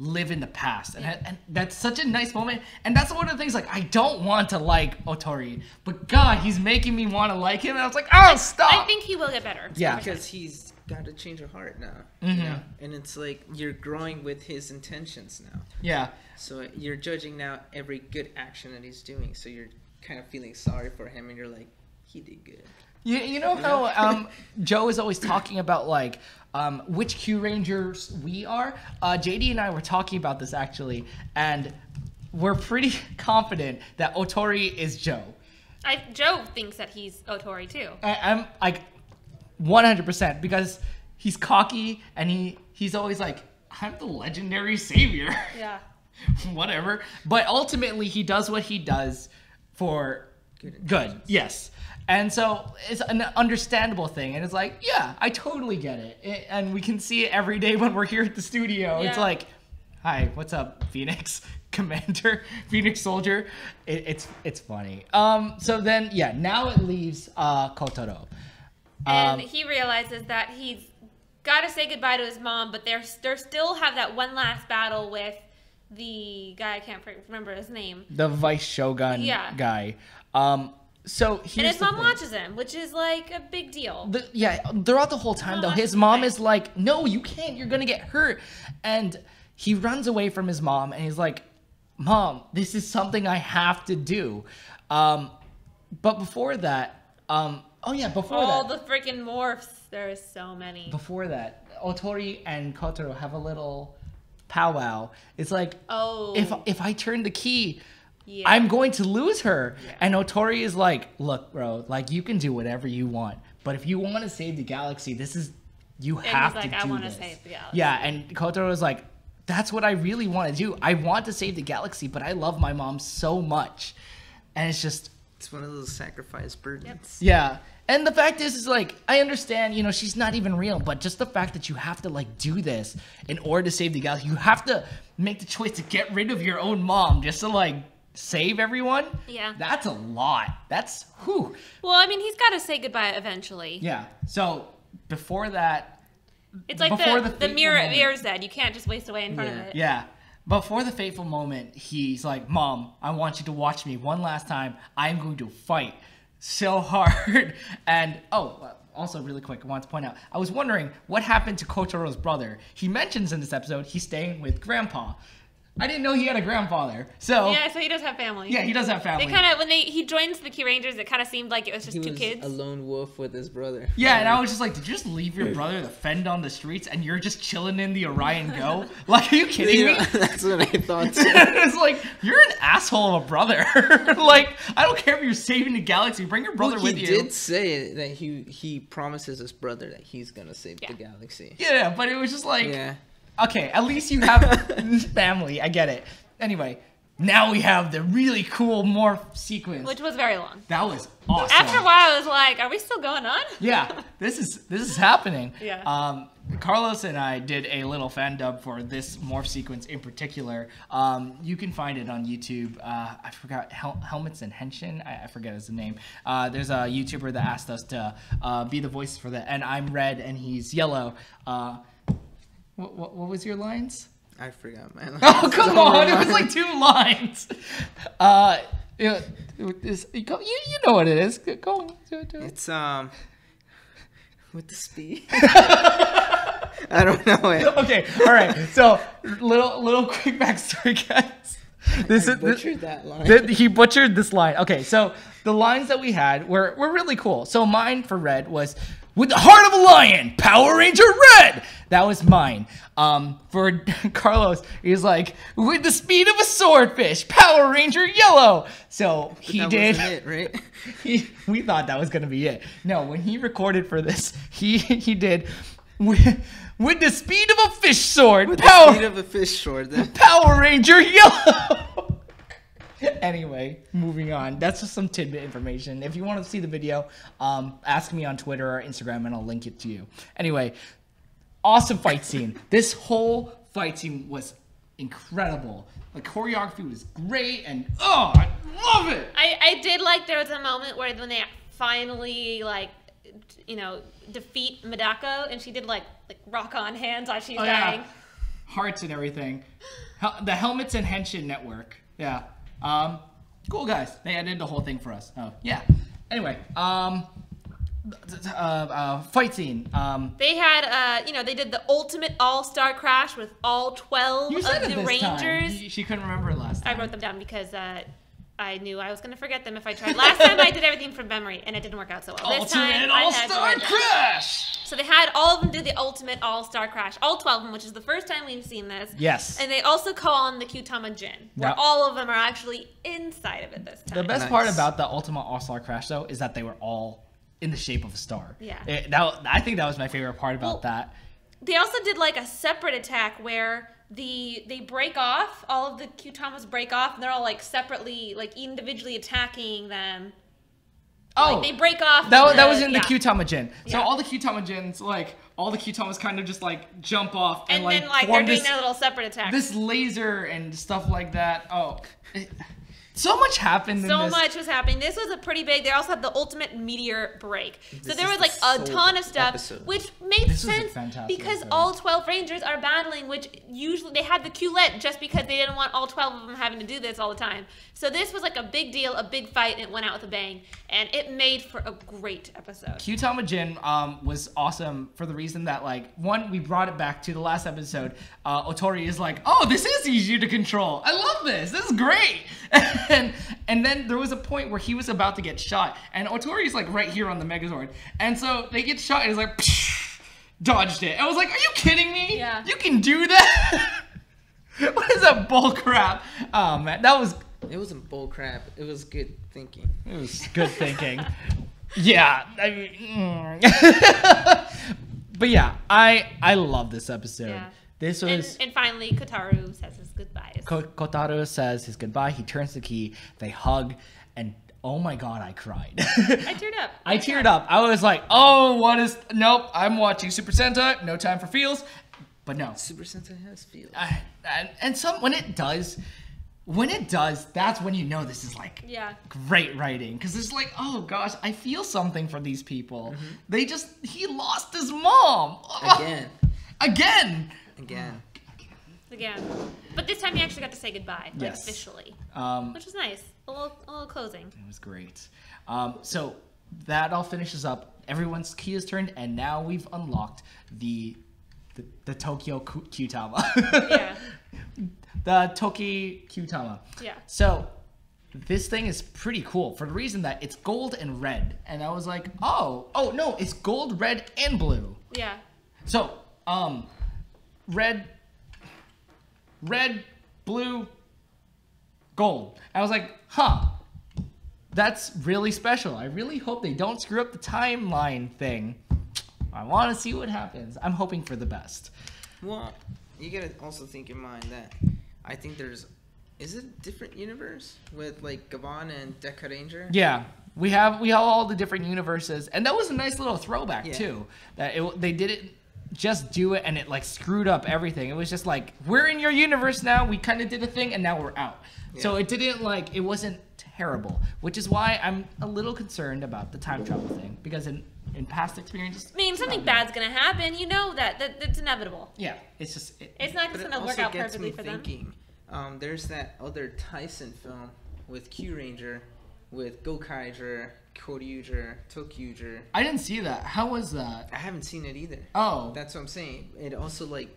live in the past. And that's such a nice moment. And that's one of the things, like, I don't want to like Otori, but God, he's making me want to like him. And I was like, oh, stop. I think he will get better. Yeah. Because he's got to change a heart now. You know? And it's like you're growing with his intentions now. Yeah. So you're judging now every good action that he's doing. So you're kind of feeling sorry for him, and you're like, he did good. You know how Joe is always talking about like which Kyurangers we are? JD and I were talking about this actually, and we're pretty confident that Otori is Joe. Joe thinks that he's Otori too. I'm like 100% because he's cocky and he's always like, I'm the legendary savior. Yeah. Whatever. But ultimately he does what he does for good. Yes. And so it's an understandable thing. And it's like, yeah, I totally get it. And we can see it every day when we're here at the studio. Yeah. It's like, hi, what's up, Phoenix Commander, Phoenix Soldier? It's funny. So then, yeah, now it leaves Kotaro. And he realizes that he's got to say goodbye to his mom, but they still have that one last battle with the guy, I can't remember his name. The Vice Shogun guy. So and his mom watches him, which is like a big deal. Throughout the whole time, though, his mom is like, no, you can't. You're going to get hurt. And he runs away from his mom, and he's like, Mom, this is something I have to do. But before that, all the freaking morphs. There's so many. Before that, Otori and Kotaro have a little powwow. It's like, if I turn the key, I'm going to lose her. Yeah. And Otori is like, look, bro, like you can do whatever you want, but if you want to save the galaxy, you have to do this. I want to save the galaxy. Yeah, and Kotaro is like, that's what I really want to do. I want to save the galaxy, but I love my mom so much. And it's just... It's one of those sacrifice burdens. Yeah. And the fact is like, I understand, you know, she's not even real, but just the fact that you have to like do this in order to save the galaxy, you have to make the choice to get rid of your own mom just to like save everyone. Yeah. That's a lot. That's, whew. Well, I mean, he's got to say goodbye eventually. Yeah. So before that, it's like the mirror said, you can't just waste away in front of it. Yeah. Before the fateful moment, he's like, Mom, I want you to watch me one last time. I'm going to fight so hard. And, also really quick, I wanted to point out, I was wondering what happened to Kotaro's brother. He mentions in this episode he's staying with Grandpa. I didn't know he had a grandfather. So yeah, so he does have family. Yeah, he does have family. They kind of he joins the Kyurangers, it kind of seemed like it was just two kids. A lone wolf with his brother. Yeah, and I was just like, did you just leave your brother to fend on the streets, and you're just chilling in the Orion Go? Like, are you kidding me? That's what I thought too. It's like, you're an asshole of a brother. Like, I don't care if you're saving the galaxy. Bring your brother with you. He did say that he promises his brother that he's gonna save the galaxy. Yeah, but it was just like. Yeah. Okay, at least you have family. I get it. Anyway, now we have the really cool morph sequence, which was very long. That was awesome. After a while, I was like, "Are we still going on?" Yeah, this is happening. Yeah. Carlos and I did a little fan dub for this morph sequence in particular. You can find it on YouTube. I forgot Helmets and Henshin. I forget his name. There's a YouTuber that asked us to be the voice for that, and I'm red and he's yellow. What was your lines? I forgot my lines. Oh, come on. It was like 2 lines. Yeah, you know what it is. Go on. It's with the speed. I don't know it. Okay, all right. So little quick backstory, guys. I butchered that line. He butchered this line. Okay, so the lines that we had were really cool. So mine for Red was, with the heart of a lion, Power Ranger Red. That was mine. For Carlos, he's like, with the speed of a swordfish, Power Ranger Yellow. So he did. Wasn't it, right? We thought that was gonna be it. No, when he recorded for this, he did with the speed of a fish sword, With the speed of a fish sword. Then. Power Ranger Yellow. Anyway, moving on. That's just some tidbit information. If you want to see the video, ask me on Twitter or Instagram and I'll link it to you. Anyway, awesome fight scene. This whole fight scene was incredible. The choreography was great and I love it. I did like there was a moment where when they finally defeat Medako and she did like rock on hands while she's dying. Yeah. Hearts and everything. The helmets and Henshin network. Yeah. Cool guys. They edited the whole thing for us. Oh, yeah. Anyway, fight scene. They had, they did the ultimate all-star crash with all 12 You of said it the this Rangers. time. She couldn't remember it last time. I wrote them down because I knew I was going to forget them if I tried. Last time I did everything from memory, and it didn't work out so well. This time, Ultimate I had All-Star to Crash! So they had all of them do the ultimate all-star crash, all 12 of them, which is the first time we've seen this. Yes. And they also call on the Kyutama Jin, where all of them are actually inside of it this time. The best part about the Ultimate All-Star Crash, though, is that they were all in the shape of a star. Yeah. I think that was my favorite part about that. They also did like a separate attack where they break off, all of the Kyutamas break off, and they're all like separately, like individually attacking them. Oh, like, they break off. That was in the Kyutama Jin. So Yeah. all the Kyutama Jins, like, all the Kyutamas kind of just, like, jump off. And like, then, like, form they're doing their little separate attack. This laser and stuff like that. Oh, so much happened in this. So much was happening. This was a pretty big. They also had the ultimate meteor break. So there was like a the ton of stuff, episode. which made This was a sense fantastic because episode. all 12 Rangers are battling, which usually they had the Qlet just because they didn't want all 12 of them having to do this all the time. So this was like a big deal, a big fight, and it went out with a bang, and it made for a great episode. Kyutama Jin was awesome for the reason that, like, one, we brought it back to the last episode. Otori is like, oh, this is easier to control. I love this. This is great. And then there was a point where he was about to get shot, and Otori's like right here on the Megazord. And so they get shot, and he's like, psh, dodged it. I was like, are you kidding me? Yeah. You can do that? What is that bull crap? Oh, man. It wasn't bull crap. It was good thinking. It was good thinking. Yeah. I mean, but yeah, I love this episode. Yeah. This was... And finally, Kotaro says his goodbyes. Kotaro says his goodbye. He turns the key. They hug. And oh my God, I cried. I teared up. I teared up. I was like, oh, what is... Nope, I'm watching Super Sentai. No time for feels. But no. Super Sentai has feels. And when it does, that's when you know this is like great writing. Because it's like, oh gosh, I feel something for these people. Mm-hmm. He lost his mom. Again. But this time he actually got to say goodbye, like, Yes. officially. Which was nice. A little closing. It was great. So that all finishes up. Everyone's key is turned, and now we've unlocked the Tokyo Kyutama. Yeah. The Toki Kyutama. Yeah. So this thing is pretty cool for the reason that it's gold and red. And I was like, oh no, it's gold, red, and blue. Yeah. So, red, blue, gold. I was like, huh, that's really special. I really hope they don't screw up the timeline thing. I want to see what happens. I'm hoping for the best. Well, you gotta also think in mind that I think is it a different universe with like Gavon and Deca Ranger? Yeah, we have all the different universes, and that was a nice little throwback too. That they didn't just do it and it like screwed up everything. It was just like, we're in your universe now. We kind of did a thing, and now we're out. Yeah. So it wasn't terrible, which is why I'm a little concerned about the time travel thing, because in past experiences, I mean, something bad's gonna happen. You know that's inevitable. Yeah, it's just it's not just gonna work out perfectly for them. There's that other Tyson film with Kyuranger, with Gokaiger, Kyurangers, Tokyuger. I didn't see that. How was that? I haven't seen it either. Oh. That's what I'm saying. It also like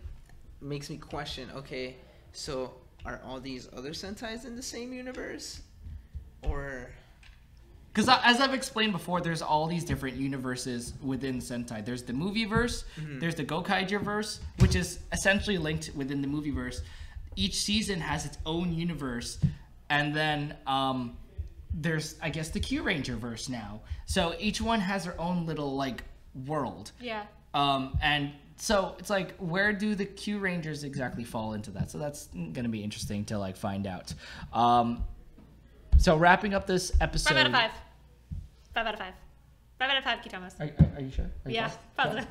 makes me question, okay, so are all these other Sentais in the same universe? Or... Because as I've explained before, there's all these different universes within Sentai. There's the movieverse, there's the Gokaiger-verse, which is essentially linked within the movieverse. Each season has its own universe, and then there's, I guess, the Kyuranger-verse now. So each one has their own little, like, world. Yeah. And so it's like, where do the Kyurangers exactly fall into that? So that's going to be interesting to, like, find out. So wrapping up this episode. 5 out of 5. 5 out of 5. 5 out of 5 Kitamas. Are you sure? Are you Yeah, positive.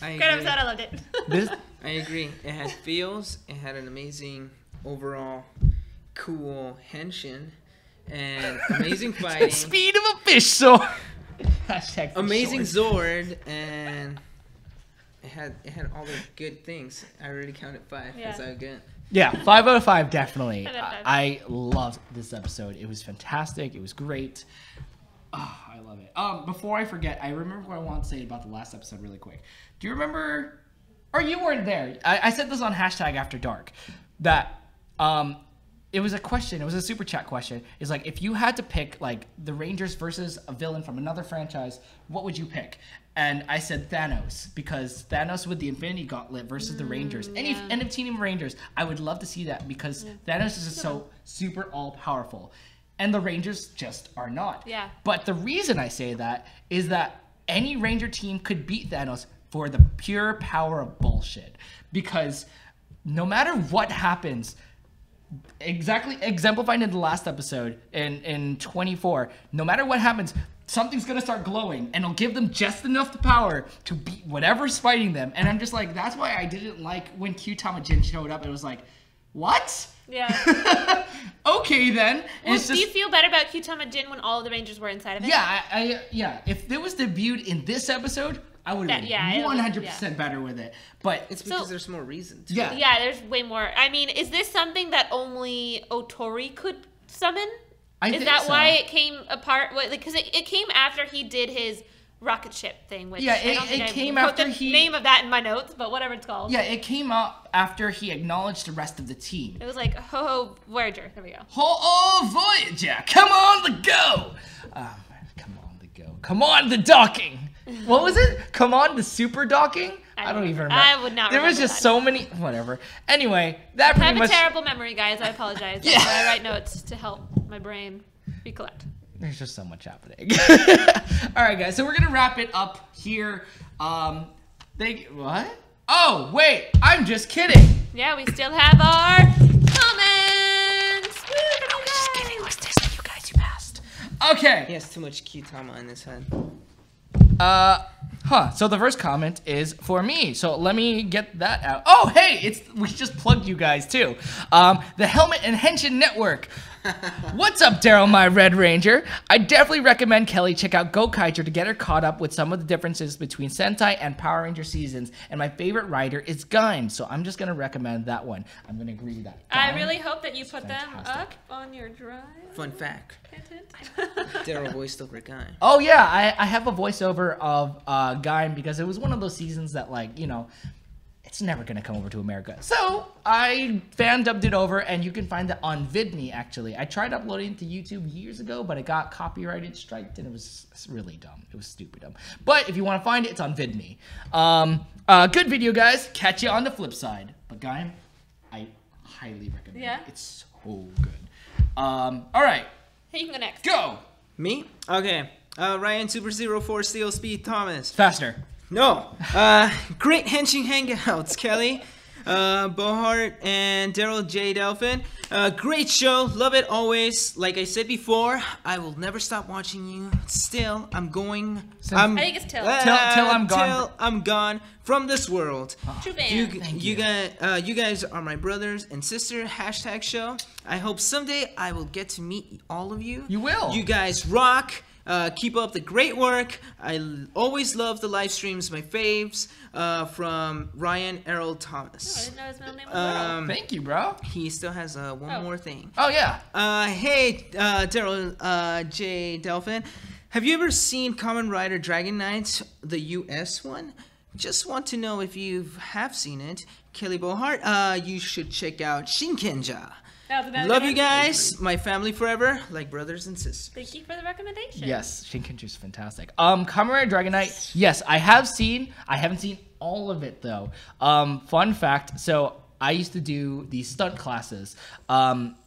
I Great agree. episode, I loved it. I agree. It had feels. It had an amazing overall cool henshin and amazing fighting. Speed of a fish sword. Hashtag fish Amazing sword. Zord, and it had all the good things. I already counted 5. Yeah. That's how good. Yeah, 5 out of 5, definitely. 5 out of 5. I loved this episode. It was fantastic. It was great. Oh, I love it. Before I forget, I remember what I want to say about the last episode really quick. Do you remember, or you weren't there, I said this on hashtag After Dark, that it was a question, it was a super chat question. It's like, if you had to pick like the Rangers versus a villain from another franchise, what would you pick? And I said Thanos, because Thanos with the Infinity Gauntlet versus the Rangers. Any of Team Rangers, I would love to see that, because Thanos is just so super all-powerful. And the Rangers just are not. Yeah. But the reason I say that is that any Ranger team could beat Thanos for the pure power of bullshit. Because no matter what happens, exactly exemplified in the last episode in 24, no matter what happens, something's gonna start glowing, and it'll give them just enough the power to beat whatever's fighting them. And I'm just like, that's why I didn't like when Kyutama Jin showed up. It was like, what? Yeah. Okay then. Well, It's do you feel better about Kyutama Jin when all of the Rangers were inside of it? Yeah, yeah. If it was debuted in this episode, I would have been 100% better with it. But It's because there's more reason to. Yeah. Yeah, there's way more. I mean, is this something that only Otori could summon? I Is think that so. why it came apart? Because it came after he did his rocket ship thing, which Yeah, I don't think it I came wrote after the he- name of that in my notes, but whatever it's called. Yeah, it came up after he acknowledged the rest of the team. It was like, ho, Voyager. There we go. Oh, Voyager, come on the go! Come on the go. Come on the docking! What was it? Come on the super docking? I don't even remember. I would not There was remember just that. so many... Whatever. Anyway, that I pretty have a much... terrible memory, guys. I apologize. That's why I write notes to help my brain recollect. There's just so much happening. All right, guys. So we're gonna wrap it up here. What? Oh, wait. I'm just kidding. Yeah, we still have our comments. Woo, I'm just kidding. What's this? You guys, you passed. Okay. He has too much Kyutama in his head. So the first comment is for me. So let me get that out. Oh, hey, we just plugged you guys too. The Helmet and Henshin Network. What's up, Darrel, my Red Ranger? I definitely recommend Kelly check out Gokaiger to get her caught up with some of the differences between Sentai and Power Ranger seasons. And my favorite writer is Gaim, so I'm just gonna recommend that one. I'm gonna agree with that. I Gaim really hope that you put them fantastic. up on your drive. Fun fact. Hint, hint. Darrel voiced over Guy. Oh yeah, I have a voiceover of Gaim because it was one of those seasons that, like, you know, it's never gonna come over to America. So I fan dubbed it over, and you can find that on VidMe. Actually, I tried uploading it to YouTube years ago, but it got copyrighted striked, and it was really dumb. It was stupid dumb. But if you want to find it, it's on VidMe. Good video, guys. Catch you on the flip side. But Gaim, I highly recommend Yeah? it. It's so good. All right, Hey, you can go next. go Me? Okay. Ryan Super 04 Steel Speed Thomas. faster. No. Great Henshin Hangouts, Kelly. Bohart and Darrel J. Delphin. Great show. Love it always. Like I said before, I will never stop watching you. Still, I'm going. I think it's Till. Till I'm gone. Till I'm gone from this world. True fan. You guys are my brothers and sister. Hashtag show. I hope someday I will get to meet all of you. You will. You guys rock. Keep up the great work. Always love the live streams. My faves. From Ryan Errol Thomas. I didn't know his middle name was Darrel. Thank you, bro. He still has one more thing. Oh, yeah. Hey, Darrel J. Delphin. Have you ever seen Kamen Rider Dragon Knights, the US one? Just want to know if you have seen it. Kelly Bohart, you should check out Shinkenja. Love you guys. My family forever, like brothers and sisters. Thank you for the recommendation. Yes, Shinkenja is fantastic. Kamen Rider Dragon Knight, yes, I have seen. I haven't seen all of it, though. Fun fact, so I used to do these stunt classes,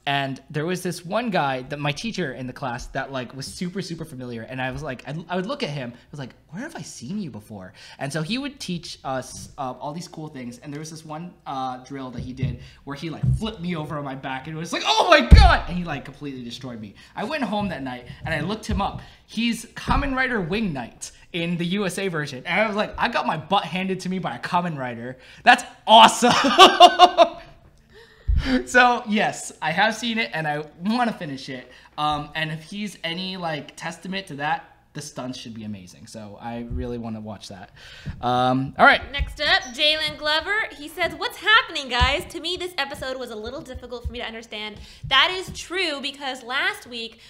and there was this one guy, that my teacher in the class, that like was super familiar, and I was like, I would look at him, I was like, where have I seen you before? And so he would teach us all these cool things, and there was this one drill that he did where he like flipped me over on my back, and it was like, oh my god, and he like completely destroyed me. I went home that night and I looked him up. He's Kamen Rider Wing Knight in the USA version, and I was like, I got my butt handed to me by a Kamen Rider. That's awesome. So yes, I have seen it and I want to finish it. And if he's any like testament to that, the stunts should be amazing. So I really want to watch that. All right. Next up, Jalen Glover. He says, what's happening, guys? To me, this episode was a little difficult for me to understand. That is true because last week,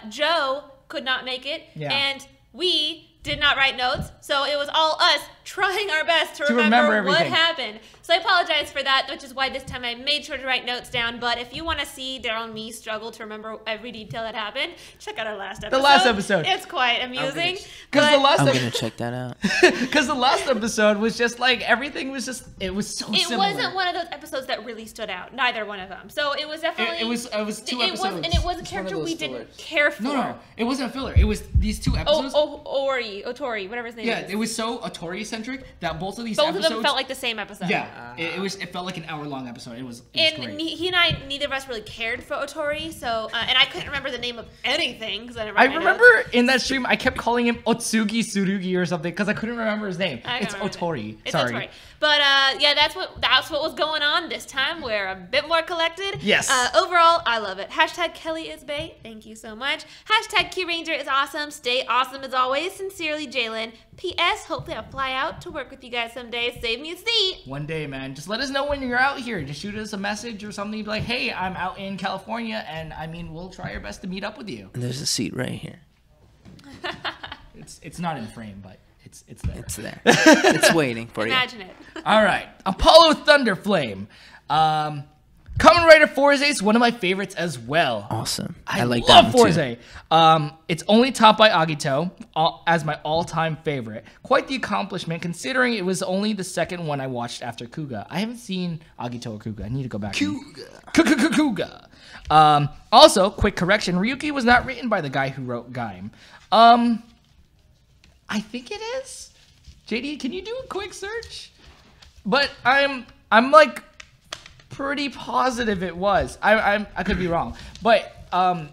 Joe could not make it, and we did not write notes, so it was all us trying our best to remember what happened. So I apologize for that, which is why this time I made sure to write notes down. But if you want to see Darrel and me struggle to remember every detail that happened, check out our last episode. The last episode. It's quite amusing. I'm gonna check that out. Because the last episode was just like, everything was just, it was so similar. It wasn't one of those episodes that really stood out. Neither one of them. So it was definitely. It was 2 episodes. And it was a character we didn't care for. No, it wasn't a filler. It was these 2 episodes. Otori, whatever his name is. Yeah, it was so Otori-centric that both of these both episodes. of them felt like the same episode. Yeah, it felt like an hour-long episode. It was and great. He and I, neither of us really cared for Otori, so and I couldn't remember the name of anything because I didn't write my remember notes. in that stream I kept calling him Otsugi Tsurugi or something because I couldn't remember his name. It's Otori. It's Sorry. Otori. But yeah, that's what was going on this time. We're a bit more collected. Yes. Overall, I love it. Hashtag Kelly is bae. Thank you so much. Hashtag Kyuranger is awesome. Stay awesome as always. Sincerely, Jalen. P.S. Hopefully I'll fly out to work with you guys someday. Save me a seat. One day, man. Just let us know when you're out here. Just shoot us a message or something. Be like, hey, I'm out in California, and I mean, we'll try our best to meet up with you. And there's a seat right here. It's not in frame, but it's there. It's there. It's waiting for Imagine you. it. All right. Apollo Thunderflame. Kamen Rider Forze is one of my favorites as well. Awesome. I like love that one Forze. It's only topped by Agito as my all-time favorite. Quite the accomplishment considering it was only the second one I watched after Kuga. I haven't seen Agito or Kuga. I need to go back. Kuga. Also, quick correction. Ryuki was not written by the guy who wrote Gaim. I think it is. JD, can you do a quick search? But I'm like pretty positive it was. I could be wrong. But Gen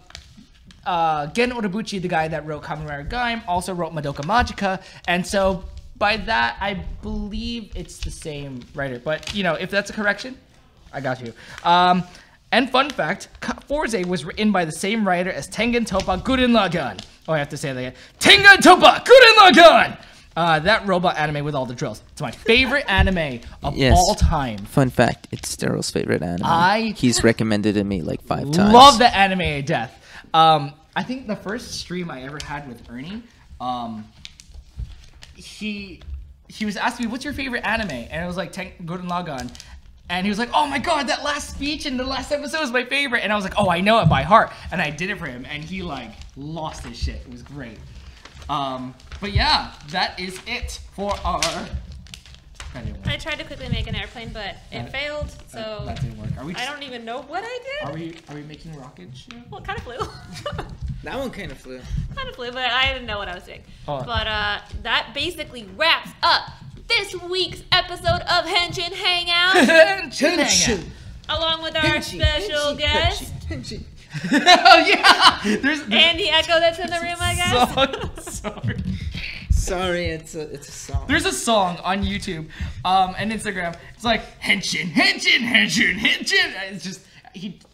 Otobuchi, the guy that wrote Kamen Rider Gaim, also wrote Madoka Magica, and so by that I believe it's the same writer. But you know, if that's a correction, I got you. And fun fact, Forze was written by the same writer as Tengen Toppa Gurren Lagann. Oh, I have to say that again. Tengen Toppa Gurren Lagann! That robot anime with all the drills. It's my favorite anime of all time. Fun fact, it's Darrel's favorite anime. He's recommended it to me like 5 times. Love the anime to death. I think the first stream I ever had with Ernie, he was asking me, what's your favorite anime? And it was like Gurren Lagann. And he was like, oh my god, that last speech in the last episode was my favorite. And I was like, oh, I know it by heart. And I did it for him. And he like lost his shit. It was great. But yeah, that is it for our... I tried to quickly make an airplane, but it failed, so that didn't work. I don't even know what I did. Are we making rockets? Well, it kind of flew. That one kind of flew. But I didn't know what I was doing. Oh. But that basically wraps up this week's episode of Henshin Hangouts. Henshin! Along with our special guest. Henshin. Oh yeah! There's Andy Echo that's in the room, I guess. Sorry, it's a song. There's a song on YouTube and Instagram. It's like Henshin, Henshin, Henshin, Henshin. It's just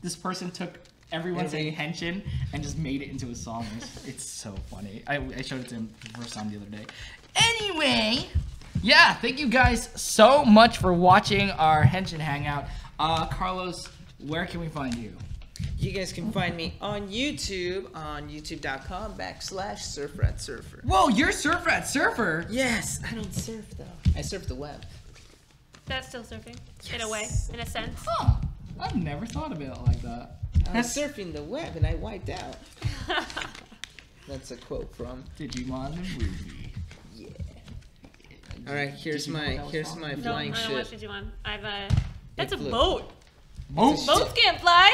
this person took everyone saying Henshin and just made it into a song. It's so funny. I showed it to him the first time the other day. Anyway, yeah, thank you guys so much for watching our Henshin Hangout. Carlos, where can we find you? You guys can find me on YouTube, on youtube.com/surfratsurfer. Whoa, you're Surfrat Surfer? Yes, I don't surf though. I surf the web. That's still surfing, in a way, in a sense. Huh. I've never thought of it like that. I was surfing the web and I wiped out. That's a quote from Digimon the movie. Yeah. All right, here's my flying I don't ship. watch Digimon. That's a flew. boat. Boats? Boats can't fly.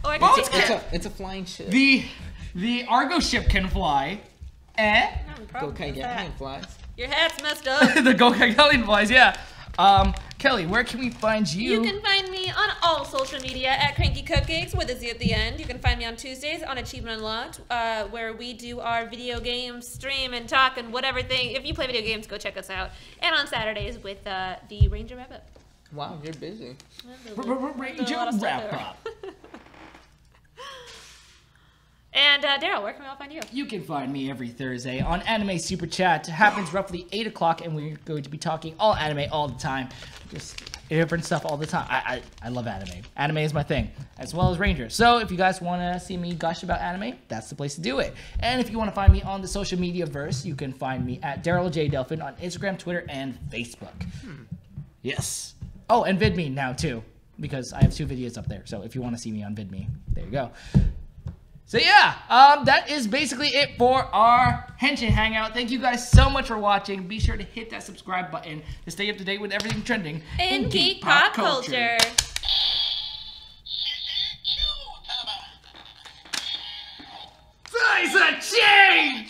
Oh, I Boats can see It's a flying ship. The Argo ship can fly. that. Go Kaigallian flies. Your hat's messed up. The Go Kaigallian flies, yeah. Kelly, where can we find you? You can find me on all social media at Cranky Cupcakes with a Z at the end. You can find me on Tuesdays on Achievement Unlocked, where we do our video game stream and talk and whatever thing. If you play video games, go check us out. And on Saturdays with the Ranger Wrap-Up. Wow, you're busy. Ranger Wrap-Up. And Darrel, where can we all find you? You can find me every Thursday on Anime Super Chat. It happens roughly 8 o'clock, and we're going to be talking all anime all the time. Just different stuff all the time. I love anime. Anime is my thing, as well as Ranger. So if you guys want to see me gush about anime, that's the place to do it. And if you want to find me on the social media verse, you can find me at Darrel J. Delphin on Instagram, Twitter, and Facebook. Yes. Oh, and VidMe now, too, because I have 2 videos up there. So if you want to see me on VidMe, there you go. So yeah, that is basically it for our Henshin Hangout. Thank you guys so much for watching. Be sure to hit that subscribe button to stay up to date with everything trending in geek pop culture. Size a change!